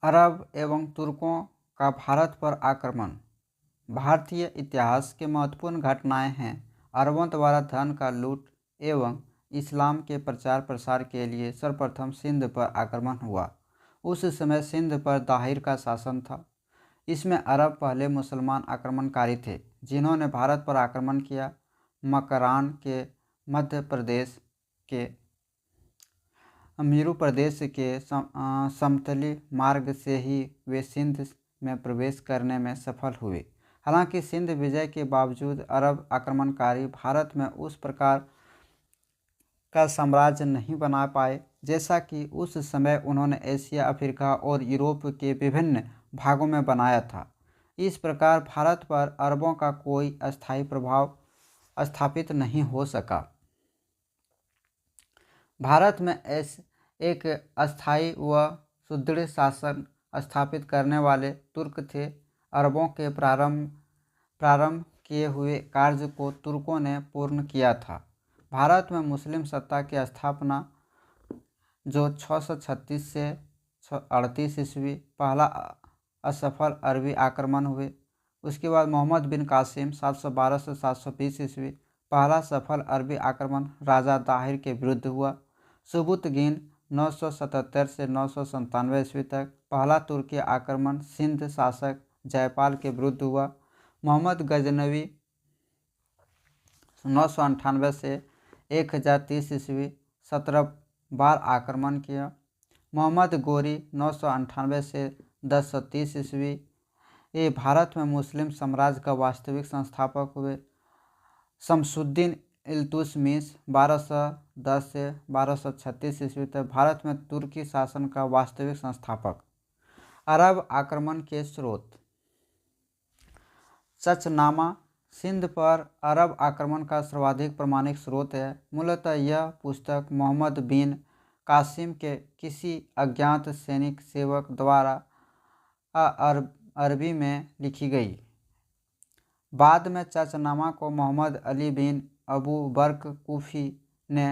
अरब एवं तुर्कों का भारत पर आक्रमण। भारतीय इतिहास के महत्वपूर्ण घटनाएं हैं। अरबों द्वारा धन का लूट एवं इस्लाम के प्रचार प्रसार के लिए सर्वप्रथम सिंध पर आक्रमण हुआ। उस समय सिंध पर दाहिर का शासन था। इसमें अरब पहले मुसलमान आक्रमणकारी थे जिन्होंने भारत पर आक्रमण किया। मकरान के मध्य प्रदेश के अमीरू प्रदेश के समतली मार्ग से ही वे सिंध में प्रवेश करने में सफल हुए। हालांकि सिंध विजय के बावजूद अरब आक्रमणकारी भारत में उस प्रकार का साम्राज्य नहीं बना पाए जैसा कि उस समय उन्होंने एशिया, अफ्रीका और यूरोप के विभिन्न भागों में बनाया था। इस प्रकार भारत पर अरबों का कोई अस्थायी प्रभाव स्थापित नहीं हो सका। भारत में एक अस्थायी व सुदृढ़ शासन स्थापित करने वाले तुर्क थे। अरबों के प्रारंभ किए हुए कार्य को तुर्कों ने पूर्ण किया था। भारत में मुस्लिम सत्ता की स्थापना जो 636 से 38 ईस्वी पहला असफल अरबी आक्रमण हुए। उसके बाद मोहम्मद बिन कासिम 712 से 720 ईस्वी पहला सफल अरबी आक्रमण राजा दाहिर के विरुद्ध हुआ। सुबुतगीन 977 से 997 ईस्वी तक पहला तुर्की आक्रमण सिंध शासक जयपाल के विरुद्ध हुआ। मोहम्मद गजनवी 998 से 1030 ईस्वी 17 बार आक्रमण किया। मोहम्मद गोरी 998 से 1030 ईस्वी ये भारत में मुस्लिम साम्राज्य का वास्तविक संस्थापक हुए। शमसुद्दीन इल्तुतमिश 1210 से 1236 ईस्वी तक भारत में तुर्की शासन का वास्तविक संस्थापक। अरब आक्रमण के स्रोत। चचनामा सिंध पर अरब आक्रमण का सर्वाधिक प्रमाणिक स्रोत है। मूलतः यह पुस्तक मोहम्मद बिन कासिम के किसी अज्ञात सैनिक सेवक द्वारा अरबी में लिखी गई। बाद में चचनामा को मोहम्मद अली बिन अबू बर्क कूफी ने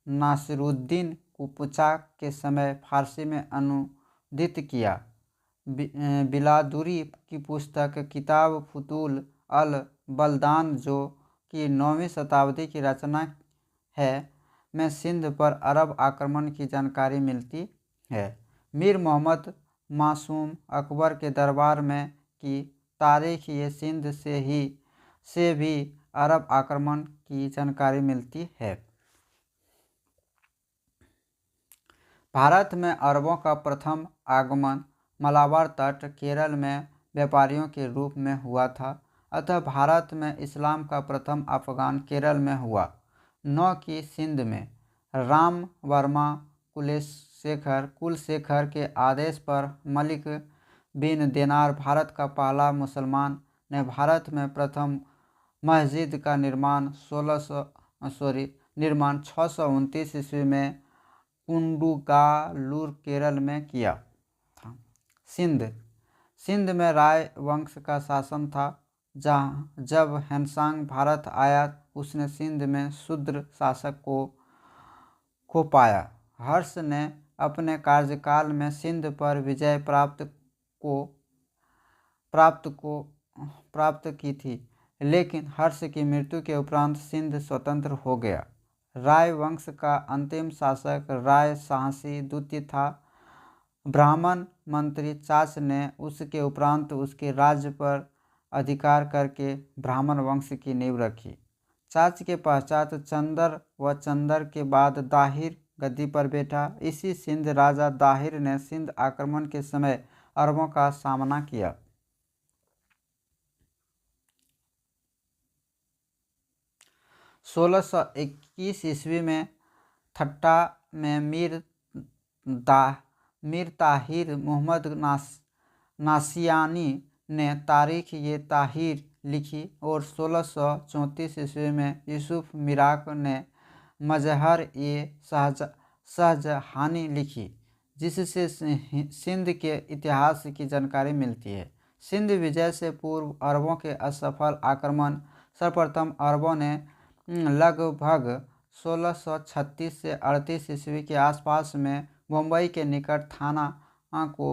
नासिरुद्दीन कुपचा के समय फारसी में अनुदित किया। बिलादुरी की पुस्तक किताब फुतूल अल बलदान जो कि 9वीं शताब्दी की रचना है में सिंध पर अरब आक्रमण की जानकारी मिलती है। मीर मोहम्मद मासूम अकबर के दरबार में की तारीख ये सिंध से भी अरब आक्रमण की जानकारी मिलती है। भारत में अरबों का प्रथम आगमन मलाबार तट केरल में व्यापारियों के रूप में हुआ था। अतः भारत में इस्लाम का प्रथम आगमन केरल में हुआ, न कि सिंध में। राम वर्मा कुलशेखर के आदेश पर मलिक बिन दिनार भारत का पहला मुसलमान ने भारत में प्रथम मस्जिद का निर्माण 629 ईस्वी में कुंडुगालुर केरल में किया था। सिंध में राय वंश का शासन था। जब हेनसांग भारत आया उसने सिंध में शूद्र शासक को पाया। हर्ष ने अपने कार्यकाल में सिंध पर विजय प्राप्त की थी, लेकिन हर्ष की मृत्यु के उपरांत सिंध स्वतंत्र हो गया। राय वंश का अंतिम शासक राय साहसी द्वितीय था। ब्राह्मण मंत्री चाच ने उसके उपरांत उसके राज्य पर अधिकार करके ब्राह्मण वंश की नींव रखी। चाच के पश्चात चंदर व चंदर के बाद दाहिर गद्दी पर बैठा। इसी सिंध राजा दाहिर ने सिंध आक्रमण के समय अरबों का सामना किया। 1621 ईस्वी में ठट्टा में मीर ताहिर मुहम्मद नासियानी ने तारीख ये ताहिर लिखी और 1634 ईस्वी में यूसुफ मिराक ने मजहर ये शहजहानी लिखी, जिससे सिंध के इतिहास की जानकारी मिलती है। सिंध विजय से पूर्व अरबों के असफल आक्रमण। सर्वप्रथम अरबों ने लगभग 1636 से 38 ईस्वी के आसपास में मुंबई के निकट थाना को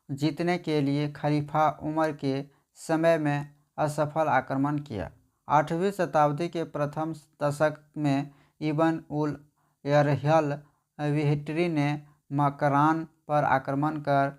जीतने के लिए खलीफा उमर के समय में असफल आक्रमण किया। 8वीं शताब्दी के प्रथम दशक में इब्न उल यरहल विहटरी ने मकरान पर आक्रमण कर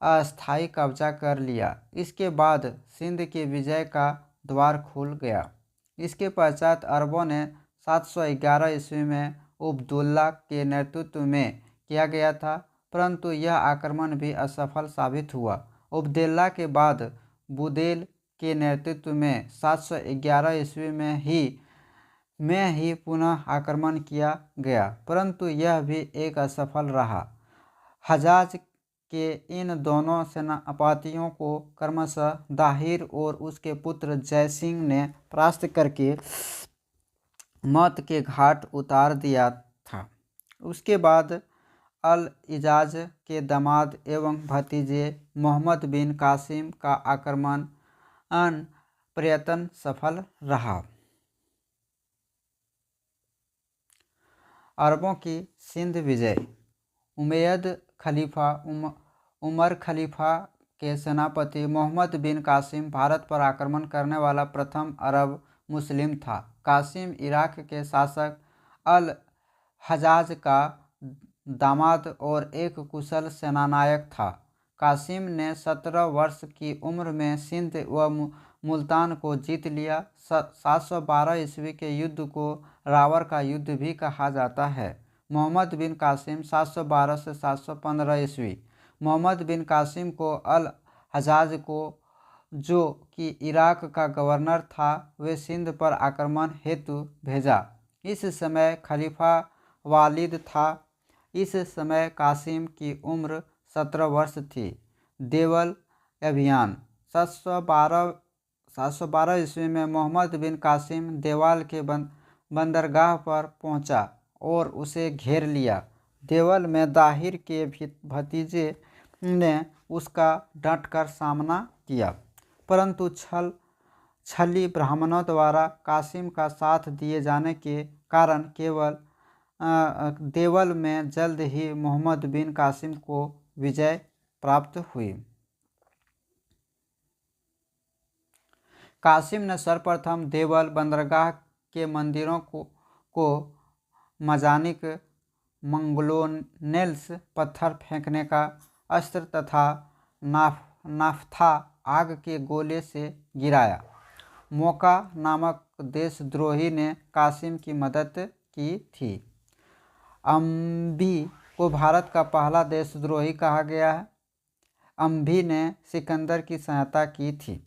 अस्थायी कब्जा कर लिया। इसके बाद सिंध के विजय का द्वार खुल गया। इसके पश्चात अरबों ने 711 ईस्वी में उबदुल्ला के नेतृत्व में किया गया था, परंतु यह आक्रमण भी असफल साबित हुआ। उबदुल्ला के बाद बुदेल के नेतृत्व में 711 ईस्वी में ही पुनः आक्रमण किया गया, परंतु यह भी एक असफल रहा। हजाज के इन दोनों सेनापतियों को क्रमशः दाहिर और उसके पुत्र जयसिंह ने परास्त करके मौत के घाट उतार दिया था। उसके बाद अल इजाज के दामाद एवं भतीजे मोहम्मद बिन कासिम का आक्रमण प्रयत्न सफल रहा। अरबों की सिंध विजय। उमैयद खलीफा उमर खलीफा के सेनापति मोहम्मद बिन कासिम भारत पर आक्रमण करने वाला प्रथम अरब मुस्लिम था। कासिम इराक के शासक अल हजाज का दामाद और एक कुशल सेनानायक था। कासिम ने 17 वर्ष की उम्र में सिंध व मुल्तान को जीत लिया। 712 ईस्वी के युद्ध को रावर का युद्ध भी कहा जाता है। मोहम्मद बिन कासिम 712 से 715 ईस्वी। मोहम्मद बिन कासिम को अल हजाज को, जो कि इराक का गवर्नर था, वे सिंध पर आक्रमण हेतु भेजा। इस समय खलीफा वालिद था। इस समय कासिम की उम्र 17 वर्ष थी। देवल अभियान। 712 ईस्वी में मोहम्मद बिन कासिम देवाल के बंदरगाह पर पहुंचा और उसे घेर लिया। देवल में दाहिर के भतीजे ने उसका डटकर सामना किया, परंतु छली ब्राह्मणों द्वारा कासिम का साथ दिए जाने के कारण केवल देवल में जल्द ही मोहम्मद बिन कासिम को विजय प्राप्त हुई। कासिम ने सर्वप्रथम देवल बंदरगाह के मंदिरों को मजानिक मंगलोनेल्स पत्थर फेंकने का अस्त्र तथा नाफ्था आग के गोले से गिराया। मोका नामक देशद्रोही ने कासिम की मदद की थी। अम्बी को भारत का पहला देशद्रोही कहा गया है। अम्बी ने सिकंदर की सहायता की थी।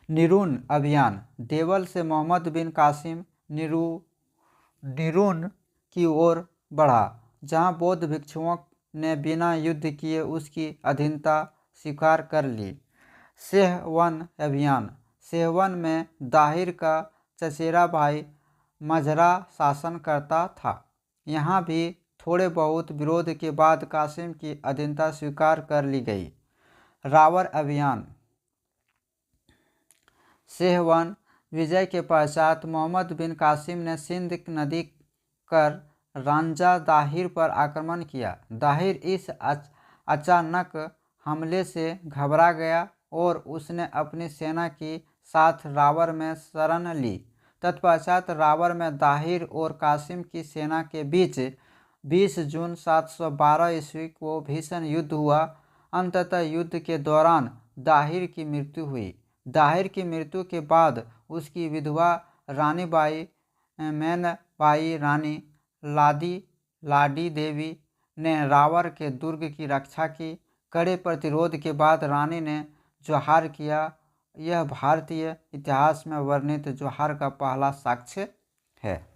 निरून अभियान। देवल से मोहम्मद बिन कासिम निरून की ओर बढ़ा, जहां बौद्ध भिक्षुओं ने बिना युद्ध किए उसकी अधीनता स्वीकार कर ली। सेहवन अभियान। सेहवन में दाहिर का चचेरा भाई मजरा शासन करता था। यहाँ भी थोड़े बहुत विरोध के बाद कासिम की अधीनता स्वीकार कर ली गई। रावर अभियान। सेहवन विजय के पश्चात मोहम्मद बिन कासिम ने सिंध नदी कर रांझा दाहिर पर आक्रमण किया। दाहिर इस अचानक हमले से घबरा गया और उसने अपनी सेना के साथ रावर में शरण ली। तत्पश्चात रावर में दाहिर और कासिम की सेना के बीच 20 जून 712 ईस्वी को भीषण युद्ध हुआ। अंततः युद्ध के दौरान दाहिर की मृत्यु हुई। दाहिर की मृत्यु के बाद उसकी विधवा रानी बाई मैनबाई रानी लाडी देवी ने रावर के दुर्ग की रक्षा की। कड़े प्रतिरोध के बाद रानी ने जोहार किया। यह भारतीय इतिहास में वर्णित जोहार का पहला साक्ष्य है।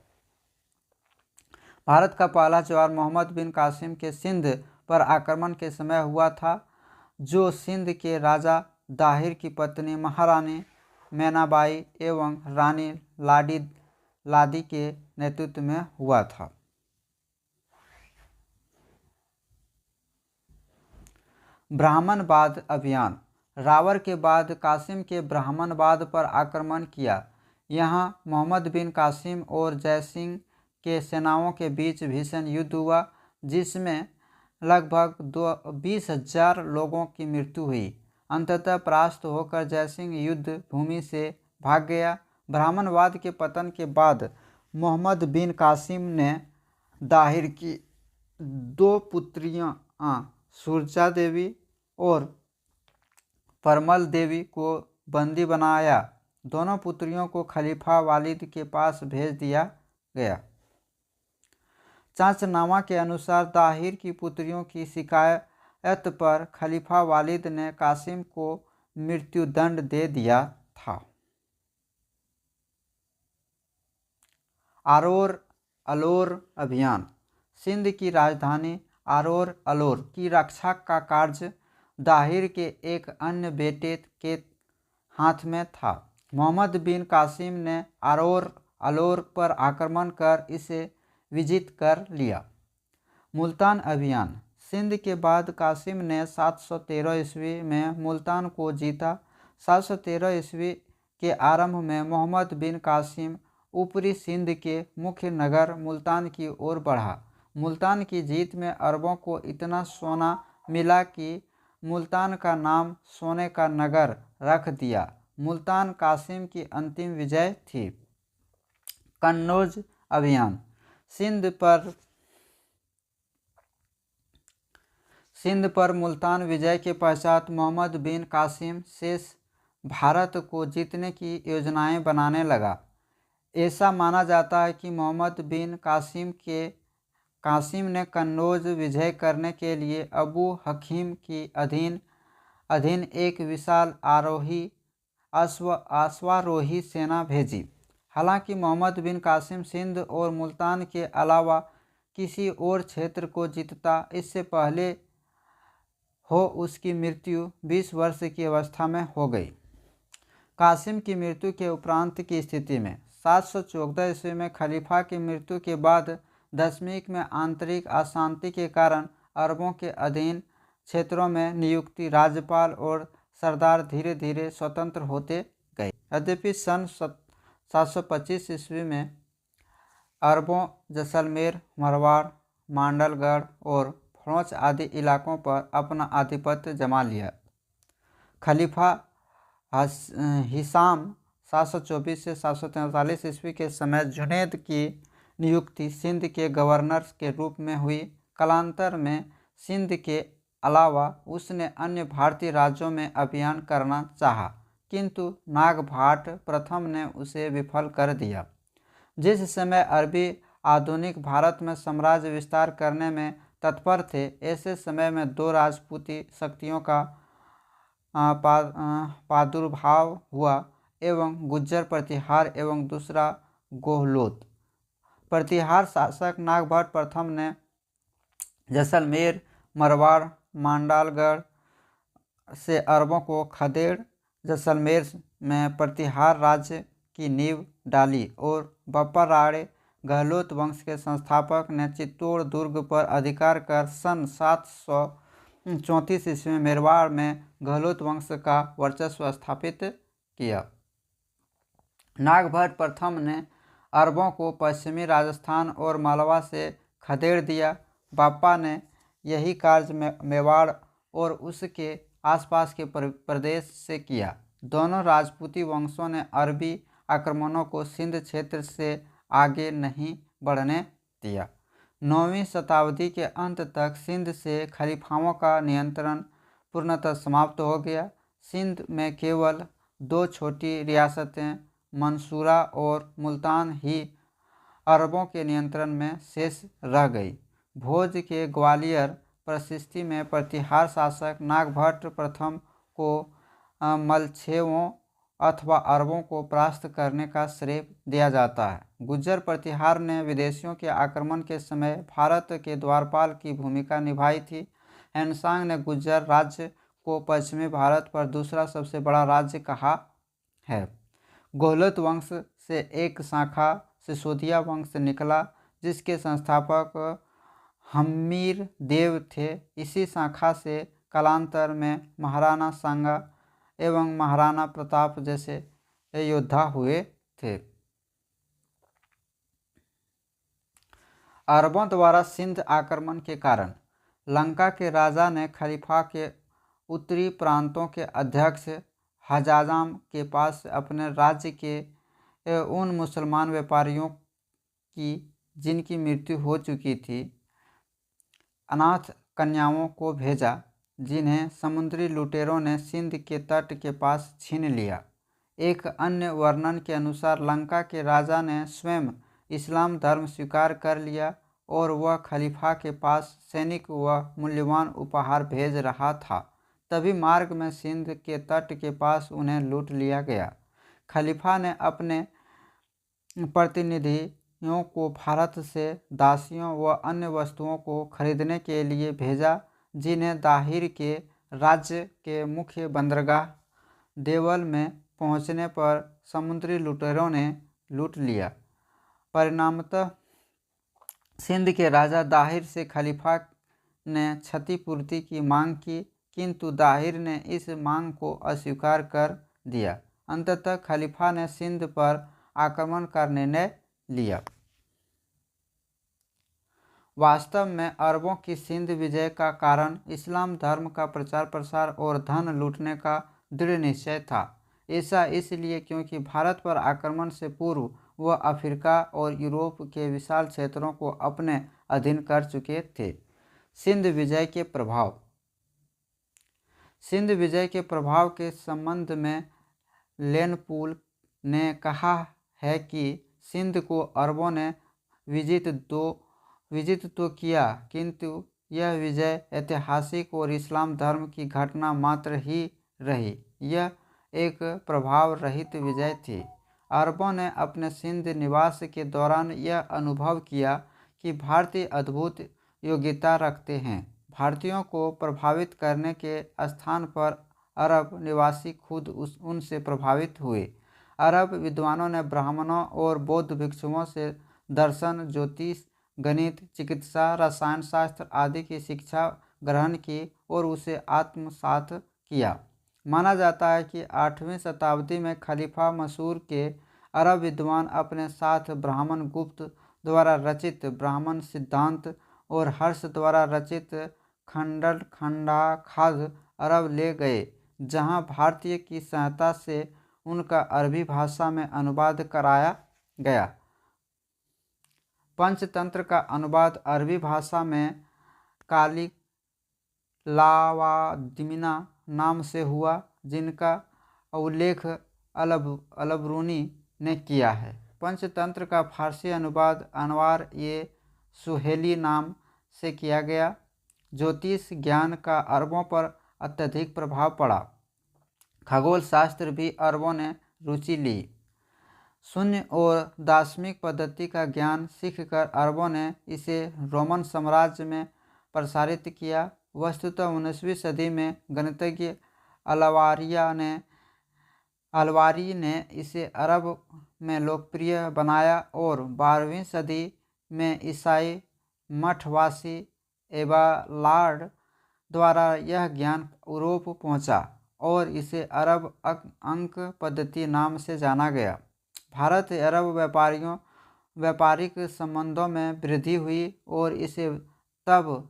भारत का पहला जोहार मोहम्मद बिन कासिम के सिंध पर आक्रमण के समय हुआ था, जो सिंध के राजा दाहिर की पत्नी महारानी मैनाबाई एवं रानी लाडी के नेतृत्व में हुआ था। ब्राह्मणवाद अभियान। रावर के बाद कासिम के ब्राह्मणवाद पर आक्रमण किया। यहाँ मोहम्मद बिन कासिम और जयसिंह के सेनाओं के बीच भीषण युद्ध हुआ। जिसमें लगभग 20,000 लोगों की मृत्यु हुई। अंततः परास्त होकर जयसिंह युद्ध भूमि से भाग गया। ब्राह्मणवाद के पतन के बाद मोहम्मद बिन कासिम ने दाहिर की 2 पुत्रियां सुरजा देवी और परमल देवी को बंदी बनाया। दोनों पुत्रियों को खलीफा वालिद के पास भेज दिया गया। चांचनामा के अनुसार दाहिर की पुत्रियों की शिकायत पर खलीफा वालिद ने कासिम को मृत्युदंड दे दिया था। आरोर अलोर अभियान। सिंध की राजधानी आरोर अलोर की रक्षा का कार्य दाहिर के एक अन्य बेटे के हाथ में था। मोहम्मद बिन कासिम ने आरोर अलोर पर आक्रमण कर इसे विजित कर लिया। मुल्तान अभियान। सिंध के बाद कासिम ने 713 ईस्वी में मुल्तान को जीता। 713 ईस्वी के आरंभ में मोहम्मद बिन कासिम ऊपरी सिंध के मुख्य नगर मुल्तान की ओर बढ़ा। मुल्तान की जीत में अरबों को इतना सोना मिला कि मुल्तान का नाम सोने का नगर रख दिया। मुल्तान कासिम की अंतिम विजय थी। कन्नौज अभियान। सिंध पर मुल्तान विजय के पश्चात मोहम्मद बिन कासिम शेष भारत को जीतने की योजनाएं बनाने लगा। ऐसा माना जाता है कि मोहम्मद बिन कासिम ने कन्नौज विजय करने के लिए अबू हकीम की अधीन एक विशाल अश्वारोही सेना भेजी। हालांकि मोहम्मद बिन कासिम सिंध और मुल्तान के अलावा किसी और क्षेत्र को जीतता इससे पहले हो उसकी मृत्यु 20 वर्ष की अवस्था में हो गई। कासिम की मृत्यु के उपरांत की स्थिति में 714 ईस्वी में खलीफा की मृत्यु के बाद दशमीक में आंतरिक अशांति के कारण अरबों के अधीन क्षेत्रों में नियुक्ति राज्यपाल और सरदार धीरे धीरे स्वतंत्र होते गए। यद्यपि सन 725 ईस्वी में अरबों जैसलमेर, मारवाड़, मांडलगढ़ और फरोच आदि इलाकों पर अपना आधिपत्य जमा लिया। खलीफा हिसाम 724 से 743 ईस्वी के समय जुनैद की नियुक्ति सिंध के गवर्नर के रूप में हुई। कालांतर में सिंध के अलावा उसने अन्य भारतीय राज्यों में अभियान करना चाहा, किंतु नागभाट प्रथम ने उसे विफल कर दिया। जिस समय अरबी आधुनिक भारत में साम्राज्य विस्तार करने में तत्पर थे, ऐसे समय में 2 राजपूती शक्तियों का प्रादुर्भाव हुआ एवं गुज्जर प्रतिहार एवं दूसरा गोहलोत। प्रतिहार शासक नागभट्ट प्रथम ने जैसलमेर, मरवाड़, मांडलगढ़ से अरबों को खदेड़ जैसलमेर में प्रतिहार राज्य की नींव डाली और बप्पा राणे गहलोत वंश के संस्थापक ने चित्तौड़ दुर्ग पर अधिकार कर सन 734 ईस्वी में मेवाड़ में गहलोत वंश का वर्चस्व स्थापित किया। नागभट्ट प्रथम ने अरबों को पश्चिमी राजस्थान और मालवा से खदेड़ दिया। बाप्पा ने यही कार्य मेवाड़ और उसके आसपास के प्रदेश से किया। दोनों राजपूती वंशों ने अरबी आक्रमणों को सिंध क्षेत्र से आगे नहीं बढ़ने दिया। 9वीं शताब्दी के अंत तक सिंध से खलीफाओं का नियंत्रण पूर्णतः समाप्त हो गया। सिंध में केवल 2 छोटी रियासतें मंसूरा और मुल्तान ही अरबों के नियंत्रण में शेष रह गई। भोज के ग्वालियर प्रशिस्ति में प्रतिहार शासक नागभट्ट प्रथम को मलच्छेवों अथवा अरबों को परास्त करने का श्रेय दिया जाता है। गुज्जर प्रतिहार ने विदेशियों के आक्रमण के समय भारत के द्वारपाल की भूमिका निभाई थी। हैनसांग ने गुज्जर राज्य को पश्चिमी भारत पर दूसरा सबसे बड़ा राज्य कहा है। गोहलोत वंश से एक शाखा सिसोदिया वंश निकला, जिसके संस्थापक हम्मीर देव थे। इसी शाखा से कालांतर में महाराणा सांगा एवं महाराणा प्रताप जैसे योद्धा हुए थे। अरबों द्वारा सिंध आक्रमण के कारण लंका के राजा ने खलीफा के उत्तरी प्रांतों के अध्यक्ष हजाजाम के पास अपने राज्य के उन मुसलमान व्यापारियों की जिनकी मृत्यु हो चुकी थी अनाथ कन्याओं को भेजा, जिन्हें समुद्री लुटेरों ने सिंध के तट के पास छीन लिया। एक अन्य वर्णन के अनुसार लंका के राजा ने स्वयं इस्लाम धर्म स्वीकार कर लिया और वह खलीफा के पास सैनिक व मूल्यवान उपहार भेज रहा था। तभी मार्ग में सिंध के तट के पास उन्हें लूट लिया गया। खलीफा ने अपने प्रतिनिधियों को भारत से दासियों व अन्य वस्तुओं को खरीदने के लिए भेजा, जिन्हें दाहिर के राज्य के मुख्य बंदरगाह देवल में पहुंचने पर समुद्री लुटेरों ने लूट लिया। परिणामतः सिंध के राजा दाहिर से खलीफा ने क्षतिपूर्ति की मांग की, किंतु दाहिर ने इस मांग को अस्वीकार कर दिया। अंततः खलीफा ने सिंध पर आक्रमण का निर्णय लिया। वास्तव में अरबों की सिंध विजय का कारण इस्लाम धर्म का प्रचार प्रसार और धन लूटने का दृढ़ निश्चय था। ऐसा इसलिए क्योंकि भारत पर आक्रमण से पूर्व वह अफ्रीका और यूरोप के विशाल क्षेत्रों को अपने अधीन कर चुके थे। सिंध विजय के प्रभाव। सिंध विजय के प्रभाव के संबंध में लेनपूल ने कहा है कि सिंध को अरबों ने विजित तो किया, किंतु यह विजय ऐतिहासिक और इस्लाम धर्म की घटना मात्र ही रही। यह एक प्रभाव रहित विजय थी। अरबों ने अपने सिंध निवास के दौरान यह अनुभव किया कि भारतीय अद्भुत योग्यता रखते हैं। भारतीयों को प्रभावित करने के स्थान पर अरब निवासी खुद उनसे प्रभावित हुए। अरब विद्वानों ने ब्राह्मणों और बौद्ध भिक्षुओं से दर्शन, ज्योतिष, गणित, चिकित्सा, रसायन शास्त्र आदि की शिक्षा ग्रहण की और उसे आत्मसात किया। माना जाता है कि 8वीं शताब्दी में खलीफा मसूर के अरब विद्वान अपने साथ ब्राह्मण गुप्त द्वारा रचित ब्राह्मण सिद्धांत और हर्ष द्वारा रचित खंडाखाद अरब ले गए, जहां भारतीय की सहायता से उनका अरबी भाषा में अनुवाद कराया गया। पंचतंत्र का अनुवाद अरबी भाषा में काली लावादिमिना नाम से हुआ, जिनका उल्लेख अलबरूनी ने किया है। पंचतंत्र का फारसी अनुवाद अनवार ए सुहेली नाम से किया गया। ज्योतिष ज्ञान का अरबों पर अत्यधिक प्रभाव पड़ा। खगोल शास्त्र भी अरबों ने रुचि ली। शून्य और दार्शनिक पद्धति का ज्ञान सीखकर अरबों ने इसे रोमन साम्राज्य में प्रसारित किया। वस्तुतः 19वीं सदी में गणितज्ञ अलवारी ने इसे अरब में लोकप्रिय बनाया और 12वीं सदी में ईसाई मठवासी एबालार्ड द्वारा यह ज्ञान यूरोप पहुंचा और इसे अरब अंक पद्धति नाम से जाना गया। भारत अरब व्यापारिक संबंधों में वृद्धि हुई और इसे तब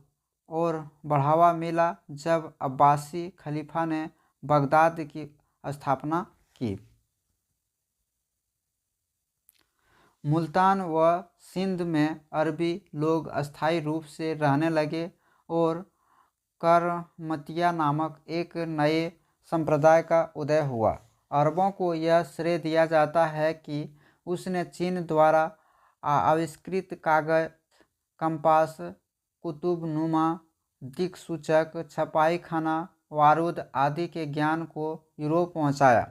और बढ़ावा मिला जब अब्बासी खलीफा ने बगदाद की स्थापना की। मुल्तान व सिंध में अरबी लोग अस्थायी रूप से रहने लगे और करमतिया नामक एक नए संप्रदाय का उदय हुआ। अरबों को यह श्रेय दिया जाता है कि उसने चीन द्वारा आविष्कृत कागज, कंपास, कुतुबनुमा, दिक्सूचक, छपाई खाना, बारूद आदि के ज्ञान को यूरोप पहुंचाया।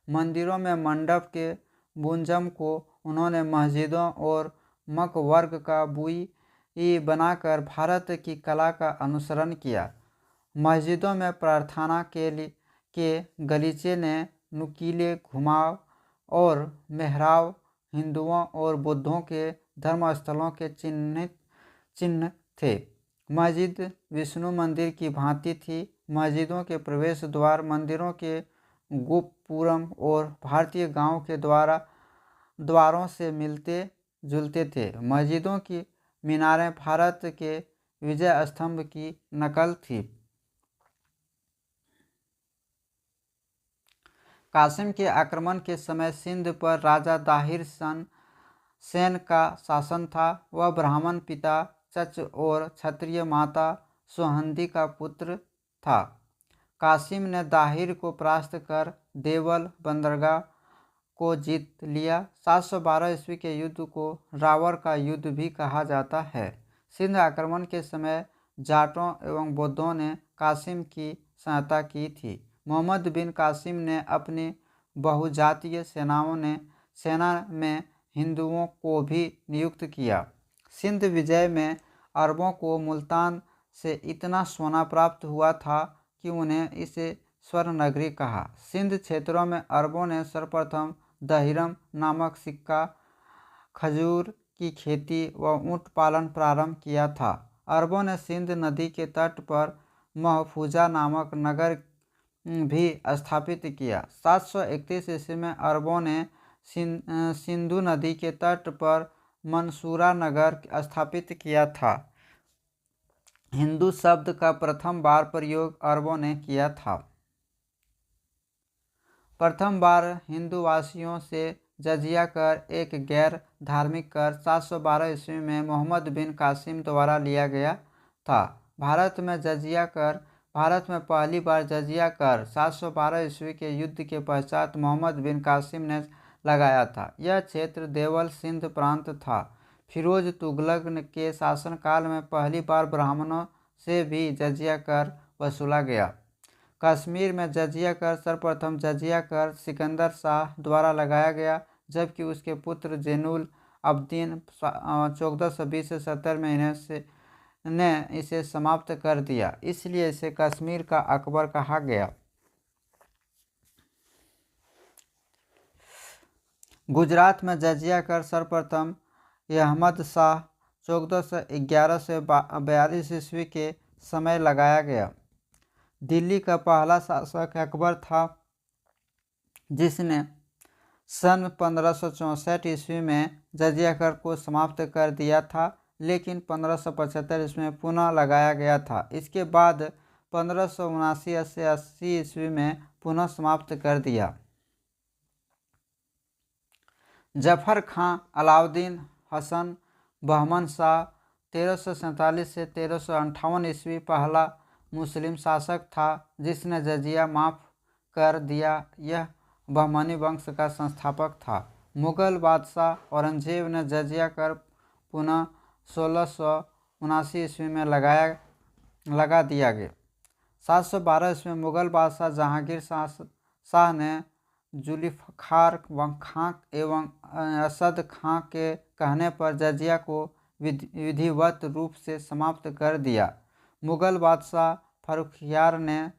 मंदिरों में मंडप के बुंजम को उन्होंने मस्जिदों और मकवर्ग का बुई बनाकर भारत की कला का अनुसरण किया। मस्जिदों में प्रार्थना के गलीचे ने नुकीले घुमाव और मेहराब हिंदुओं और बुद्धों के धर्मस्थलों के चिन्ह थे। मस्जिद विष्णु मंदिर की भांति थी। मस्जिदों के प्रवेश द्वार मंदिरों के गोपुरम और भारतीय गांव के द्वारों से मिलते जुलते थे। मस्जिदों की मीनारें भारत के विजय स्तंभ की नकल थी। कासिम के आक्रमण के समय सिंध पर राजा दाहिर सेन का शासन था। वह ब्राह्मण पिता चच और क्षत्रिय माता सोहंदी का पुत्र था। कासिम ने दाहिर को परास्त कर देवल बंदरगाह को जीत लिया। 712 ईस्वी के युद्ध को रावण का युद्ध भी कहा जाता है। सिंध आक्रमण के समय जाटों एवं बौद्धों ने कासिम की सहायता की थी। मोहम्मद बिन कासिम ने अपनी बहुजातीय सेना में हिंदुओं को भी नियुक्त किया। सिंध विजय में अरबों को मुल्तान से इतना सोना प्राप्त हुआ था कि उन्हें इसे स्वर्ण नगरी कहा। सिंध क्षेत्रों में अरबों ने सर्वप्रथम दहिरम नामक सिक्का, खजूर की खेती व ऊँट पालन प्रारंभ किया था। अरबों ने सिंध नदी के तट पर महफूजा नामक नगर भी स्थापित किया। 731 ईस्वी में अरबों ने सिंधु नदी के तट पर मंसूरा नगर स्थापित किया था। हिंदू शब्द का प्रथम बार प्रयोग अरबों ने किया था। प्रथम बार हिंदूवासियों से जजिया कर एक गैर धार्मिक कर 712 ईस्वी में मोहम्मद बिन कासिम द्वारा लिया गया था। भारत में पहली बार जजिया कर 712 ईस्वी के युद्ध के पश्चात मोहम्मद बिन कासिम ने लगाया था। यह क्षेत्र देवल सिंध प्रांत था। फिरोज तुगलक के शासनकाल में पहली बार ब्राह्मणों से भी जजिया कर वसूला गया। कश्मीर में जजिया कर सर्वप्रथम जजिया कर सिकंदर शाह द्वारा लगाया गया, जबकि उसके पुत्र जैनुल अब्दीन 1420 से 70 में ने इसे समाप्त कर दिया, इसलिए इसे कश्मीर का अकबर कहा गया। गुजरात में जजिया कर सर्वप्रथम अहमद शाह 1411 से 42 ईस्वी के समय लगाया गया। दिल्ली का पहला शासक अकबर था, जिसने सन 1564 ईस्वी में जजिया कर को समाप्त कर दिया था, लेकिन 1575 ईस्वी में पुनः लगाया गया था। इसके बाद 1579 से 80 ईस्वी में पुनः समाप्त कर दिया। जफर खां अलाउद्दीन हसन बहमन शाह 1347 से 1358 ईस्वी पहला मुस्लिम शासक था, जिसने जजिया माफ़ कर दिया। यह बहमनी वंश का संस्थापक था। मुगल बादशाह औरंगजेब ने जजिया कर पुनः 1679 ईस्वी में लगा दिया गया। 712 ईस्वी में मुगल बादशाह जहांगीर शाह ने जुल्फ़िकार खां एवं असद खां के कहने पर जजिया को विधिवत रूप से समाप्त कर दिया। मुगल बादशाह फर्रुखियार ने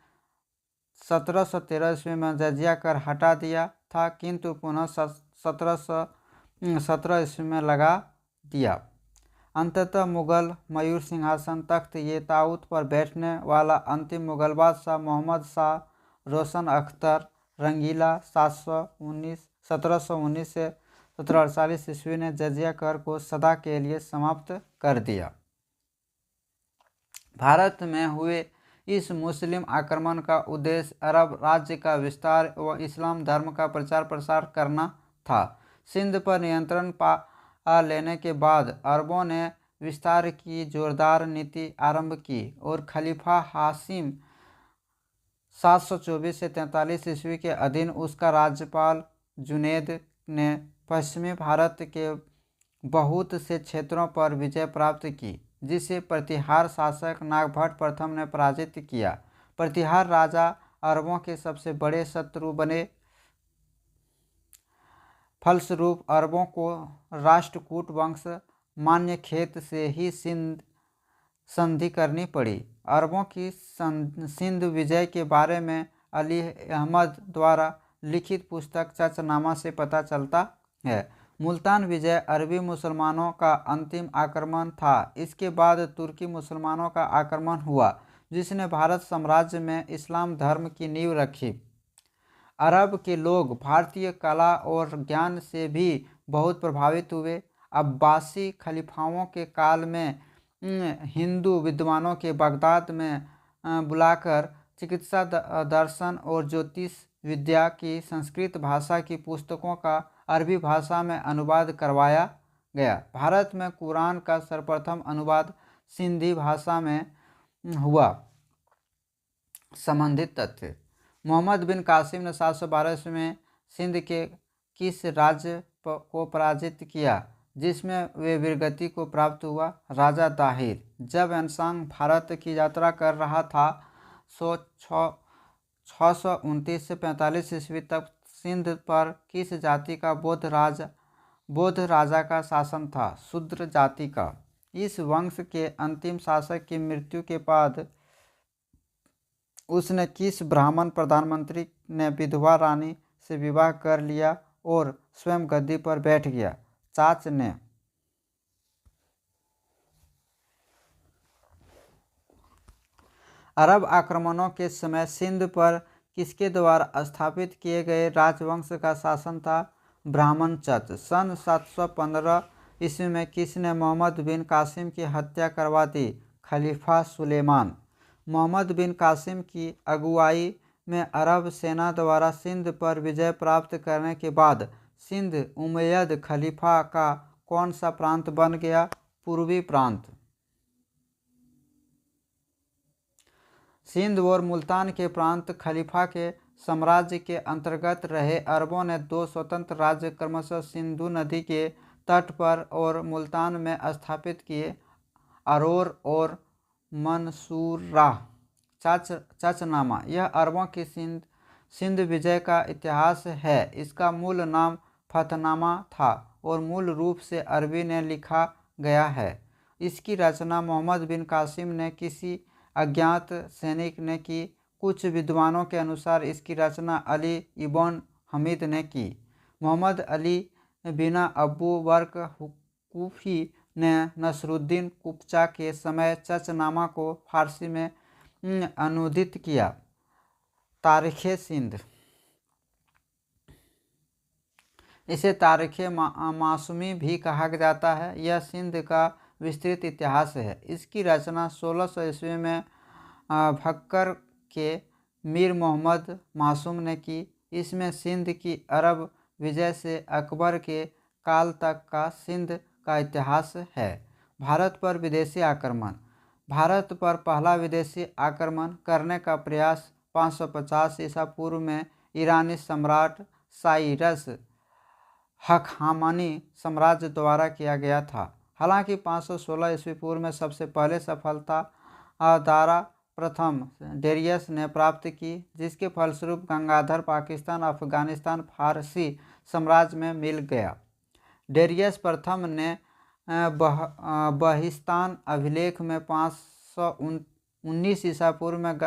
1713 ईस्वी में जजिया कर हटा दिया था, किंतु पुनः 1717 ईस्वी में लगा दिया। अंततः मुगल मयूर सिंहासन तख्त ये ताऊत पर बैठने वाला अंतिम मुगल बादशाह मोहम्मद शाह रोशन अख्तर रंगीला 1719 से 1748 ईस्वी ने जजिया कर को सदा के लिए समाप्त कर दिया। भारत में हुए इस मुस्लिम आक्रमण का उद्देश्य अरब राज्य का विस्तार व इस्लाम धर्म का प्रचार प्रसार करना था। सिंध पर नियंत्रण पा लेने के बाद अरबों ने विस्तार की जोरदार नीति आरंभ की और खलीफा हाशिम 724 से 43 ईस्वी के अधीन उसका राज्यपाल जुनैद ने पश्चिमी भारत के बहुत से क्षेत्रों पर विजय प्राप्त की, जिसे प्रतिहार शासक नागभट्ट प्रथम ने पराजित किया। प्रतिहार राजा अरबों के सबसे बड़े शत्रु बने। फलस्वरूप अरबों को राष्ट्रकूट वंश मान्यखेत से ही संधि करनी पड़ी। अरबों की सिंध विजय के बारे में अली अहमद द्वारा लिखित पुस्तक चचनामा से पता चलता है। मुल्तान विजय अरबी मुसलमानों का अंतिम आक्रमण था। इसके बाद तुर्की मुसलमानों का आक्रमण हुआ, जिसने भारत साम्राज्य में इस्लाम धर्म की नींव रखी। अरब के लोग भारतीय कला और ज्ञान से भी बहुत प्रभावित हुए। अब्बासी खलीफाओं के काल में हिंदू विद्वानों के बगदाद में बुलाकर चिकित्सा, दर्शन और ज्योतिष विद्या की संस्कृत भाषा की पुस्तकों का अरबी भाषा में अनुवाद करवाया गया। भारत में कुरान का सर्वप्रथम अनुवाद सिंधी भाषा में हुआ। संबंधित तथ्य: मोहम्मद बिन कासिम ने 712 ईस्वी में सिंध के किस राज्य को पराजित किया जिसमें वे वीरगति को प्राप्त हुआ? राजा दाहिर। जब एनसांग भारत की यात्रा कर रहा था 629 से 45 ईस्वी तक सिंध पर किस जाति का बौद्ध राजा का शासन था? शूद्र जाति का। इस वंश के अंतिम शासक की मृत्यु के बाद उसने किस ब्राह्मण प्रधानमंत्री ने विधवा रानी से विवाह कर लिया और स्वयं गद्दी पर बैठ गया? चाच ने। अरब आक्रमणों के समय सिंध पर किसके द्वारा स्थापित किए गए राजवंश का शासन था? ब्राह्मण चच। सन 715 ईस्वी में किसने मोहम्मद बिन कासिम की हत्या करवा दी? खलीफा सुलेमान। मोहम्मद बिन कासिम की अगुवाई में अरब सेना द्वारा सिंध पर विजय प्राप्त करने के बाद सिंध उमैयद खलीफा का कौन सा प्रांत बन गया? पूर्वी प्रांत। सिंध और मुल्तान के प्रांत खलीफा के साम्राज्य के अंतर्गत रहे। अरबों ने दो स्वतंत्र राज्य क्रमशः सिंधु नदी के तट पर और मुल्तान में स्थापित किए, अरोर और मंसूरा। चचनामा। यह अरबों की सिंध विजय का इतिहास है। इसका मूल नाम फतनामा था और मूल रूप से अरबी में लिखा गया है। इसकी रचना मोहम्मद बिन कासिम ने किसी अज्ञात सैनिक ने की। कुछ विद्वानों के अनुसार इसकी रचना अली इब्न हमीद ने की। मोहम्मद अली बिना अबू बर्क कूफी ने नसरुद्दीन कुप्चा के समय चचनामा को फारसी में अनुदित किया। तारीख़े सिंध। इसे तारीख़े मासूमी भी कहा जाता है। यह सिंध का विस्तृत इतिहास है। इसकी रचना 1600 ईस्वी में भक्कर के मीर मोहम्मद मासूम ने की। इसमें सिंध की अरब विजय से अकबर के काल तक का सिंध का इतिहास है। भारत पर विदेशी आक्रमण। भारत पर पहला विदेशी आक्रमण करने का प्रयास 550 ईसा पूर्व में ईरानी सम्राट साइरस हखामनी साम्राज्य द्वारा किया गया था। हालांकि 516 ईस्वी पूर्व में सबसे पहले सफलता दारा प्रथम डेरियस ने प्राप्त की, जिसके फलस्वरूप गंगाधर पाकिस्तान, अफगानिस्तान फारसी साम्राज्य में मिल गया। डेरियस प्रथम ने बहिस्तान अभिलेख में 519 ईसा पूर्व में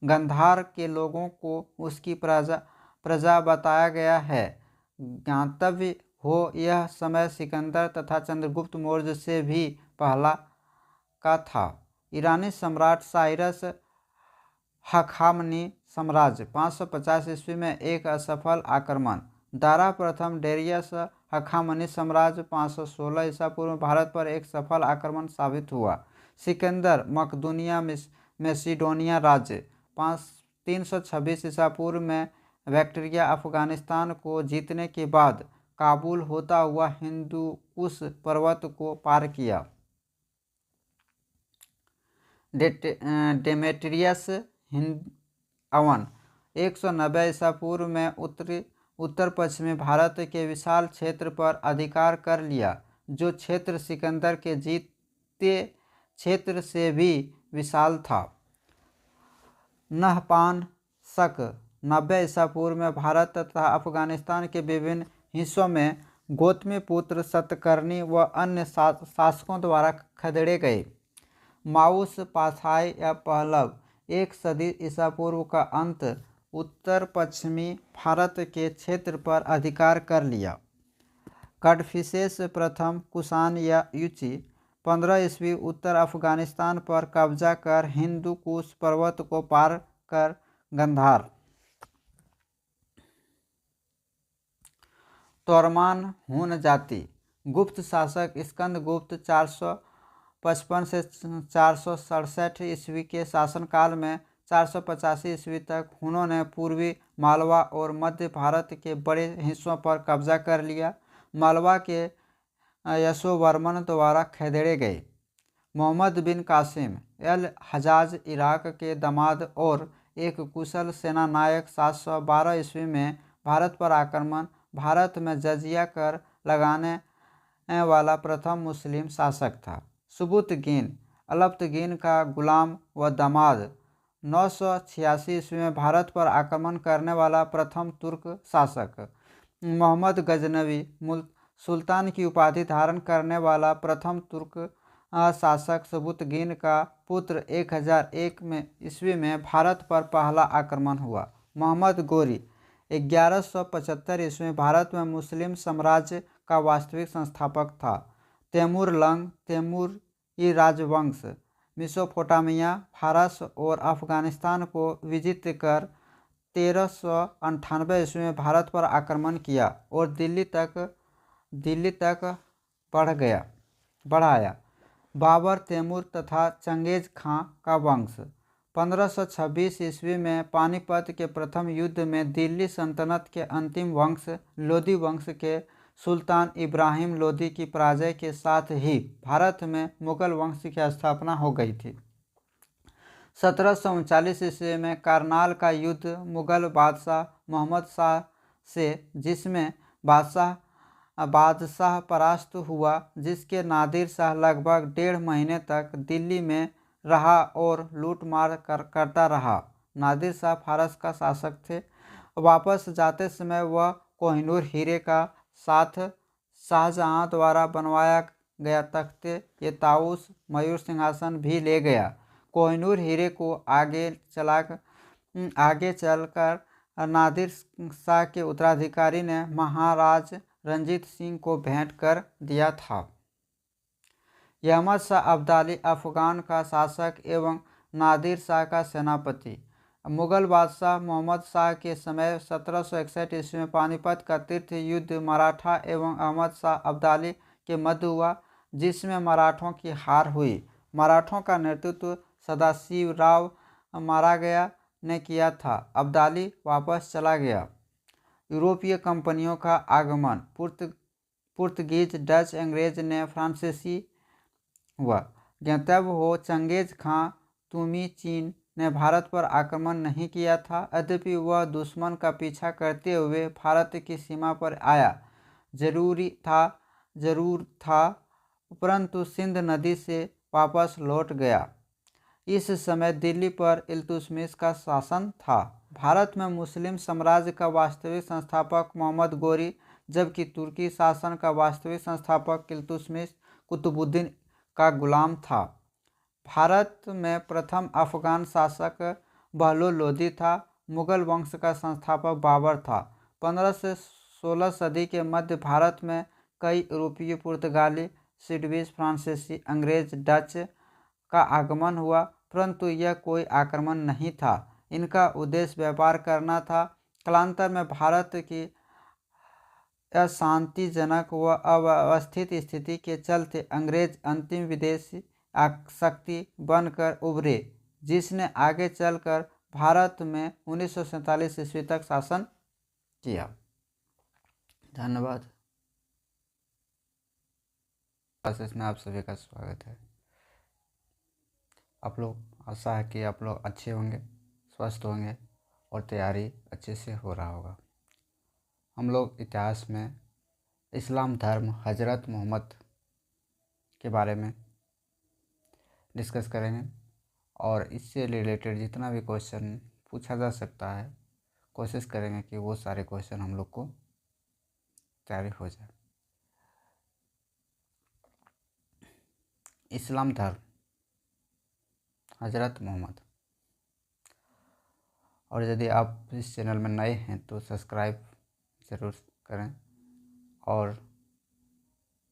गंधार के लोगों को उसकी प्रजा बताया गया है। ज्ञातव्य हो यह समय सिकंदर तथा चंद्रगुप्त मौर्य से भी पहला का था। ईरानी सम्राट साइरस हखामनी साम्राज्य 550 ईस्वी में एक असफल आक्रमण। दारा प्रथम डेरियस हखामनी साम्राज्य 516 ईसा पूर्व में भारत पर एक सफल आक्रमण साबित हुआ। सिकंदर मकदूनिया मैसिडोनिया राज्य 326 ईसा पूर्व में बैक्ट्रिया अफगानिस्तान को जीतने के बाद काबुल होता हुआ हिंदुकुश पर्वत को पार किया। डेमेट्रियस अवन 190 ईसा पूर्व में उत्तर पश्चिमी भारत के विशाल क्षेत्र पर अधिकार कर लिया, जो क्षेत्र सिकंदर के जीते क्षेत्र से भी विशाल था। नहपान शक 90 ईसा पूर्व में भारत तथा अफगानिस्तान के विभिन्न हिस्सों में गौतमी पुत्र सतकर्णी व अन्य शासकों द्वारा खदेड़े गए। माउस पाथाय या पहलव 1 सदी ईसा पूर्व का अंत उत्तर पश्चिमी भारत के क्षेत्र पर अधिकार कर लिया। कड़फिसेस प्रथम कुषाण या युची 15 ईस्वी उत्तर अफगानिस्तान पर कब्जा कर हिंदुकुश पर्वत को पार कर गंधार। तोरमान हुन जाति गुप्त शासक स्कंदगुप्त 455 से 467 ईस्वी के शासनकाल में 485 ईस्वी तक उन्होंने पूर्वी मालवा और मध्य भारत के बड़े हिस्सों पर कब्जा कर लिया। मालवा के यशोवर्मन द्वारा खदेड़े गए मोहम्मद बिन कासिम अल हजाज इराक के दामाद और एक कुशल सेना नायक 712 ईस्वी में भारत पर आक्रमण भारत में जजिया कर लगाने वाला प्रथम मुस्लिम शासक था। सुबुतगीन अलब्तगीन का गुलाम व दामाद 986 ईस्वी में भारत पर आक्रमण करने वाला प्रथम तुर्क शासक। मोहम्मद गजनवी सुल्तान की उपाधि धारण करने वाला प्रथम तुर्क शासक सुबुतगीन का पुत्र 1001 में ईस्वी में भारत पर पहला आक्रमण हुआ। मोहम्मद गोरी 1175 ईस्वी में भारत में मुस्लिम साम्राज्य का वास्तविक संस्थापक था। तैमूरलंग तैमूरी राजवंश मेसोपोटामिया, फारस और अफगानिस्तान को विजित कर 1398 ईस्वी में भारत पर आक्रमण किया और दिल्ली तक बढ़ाया। बाबर, तैमूर तथा चंगेज खां का वंश 1526 ईस्वी में पानीपत के प्रथम युद्ध में दिल्ली सल्तनत के अंतिम वंश लोदी वंश के सुल्तान इब्राहिम लोदी की पराजय के साथ ही भारत में मुगल वंश की स्थापना हो गई थी। 1739 ईस्वी में करनाल का युद्ध मुगल बादशाह मोहम्मद शाह से, जिसमें बादशाह परास्त हुआ, जिसके नादिर शाह लगभग 1.5 महीने तक दिल्ली में रहा और लूटमार करता रहा। नादिर शाह फारस का शासक थे। वापस जाते समय वह कोहिनूर हीरे का साथ शाहजहां द्वारा बनवाया गया तख्ते ये ताऊस मयूर सिंहासन भी ले गया। कोहिनूर हीरे को आगे चलकर नादिर शाह के उत्तराधिकारी ने महाराज रंजीत सिंह को भेंट कर दिया था। अहमद शाह अब्दाली अफगान का शासक एवं नादिर शाह का सेनापति। मुगल बादशाह मोहम्मद शाह के समय 1761 ईस्वी में पानीपत का तीर्थ युद्ध मराठा एवं अहमद शाह अब्दाली के मध्य हुआ, जिसमें मराठों की हार हुई। मराठों का नेतृत्व सदाशिवराव मारागया ने किया था। अब्दाली वापस चला गया। यूरोपीय कंपनियों का आगमन पुर्तगीज, डच, अंग्रेज ने फ्रांसीसी हुआ। ज्ञातव्य हो चंगेज खां तुमी चीन ने भारत पर आक्रमण नहीं किया था, यद्यपि वह दुश्मन का पीछा करते हुए भारत की सीमा पर आया जरूर था, परंतु सिंध नदी से वापस लौट गया। इस समय दिल्ली पर इल्तुतमिश का शासन था। भारत में मुस्लिम साम्राज्य का वास्तविक संस्थापक मोहम्मद गोरी, जबकि तुर्की शासन का वास्तविक संस्थापक इल्तुतमिश कुतुबुद्दीन का गुलाम था। भारत में प्रथम अफगान शासक बहलोल लोदी था। मुगल वंश का संस्थापक बाबर था। 15 से 16 सदी के मध्य भारत में कई यूरोपीय, पुर्तगाली, स्वीडिश, फ्रांसीसी, अंग्रेज, डच का आगमन हुआ, परंतु यह कोई आक्रमण नहीं था। इनका उद्देश्य व्यापार करना था। कालांतर में भारत की अशांतिजनक व अव्यवस्थित स्थिति के चलते अंग्रेज अंतिम विदेशी शक्ति बनकर उभरे, जिसने आगे चलकर भारत में 1947 ईस्वी तक शासन किया। धन्यवाद। क्लासेस में आप सभी का स्वागत है। आप लोग, आशा है कि आप लोग अच्छे होंगे, स्वस्थ होंगे और तैयारी अच्छे से हो रहा होगा। हम लोग इतिहास में इस्लाम धर्म हजरत मोहम्मद के बारे में डिस्कस करेंगे और इससे रिलेटेड जितना भी क्वेश्चन पूछा जा सकता है, कोशिश करेंगे कि वो सारे क्वेश्चन हम लोग को तैयारी हो जाए। इस्लाम धर्म हजरत मोहम्मद। और यदि आप इस चैनल में नए हैं तो सब्सक्राइब ज़रूर करें और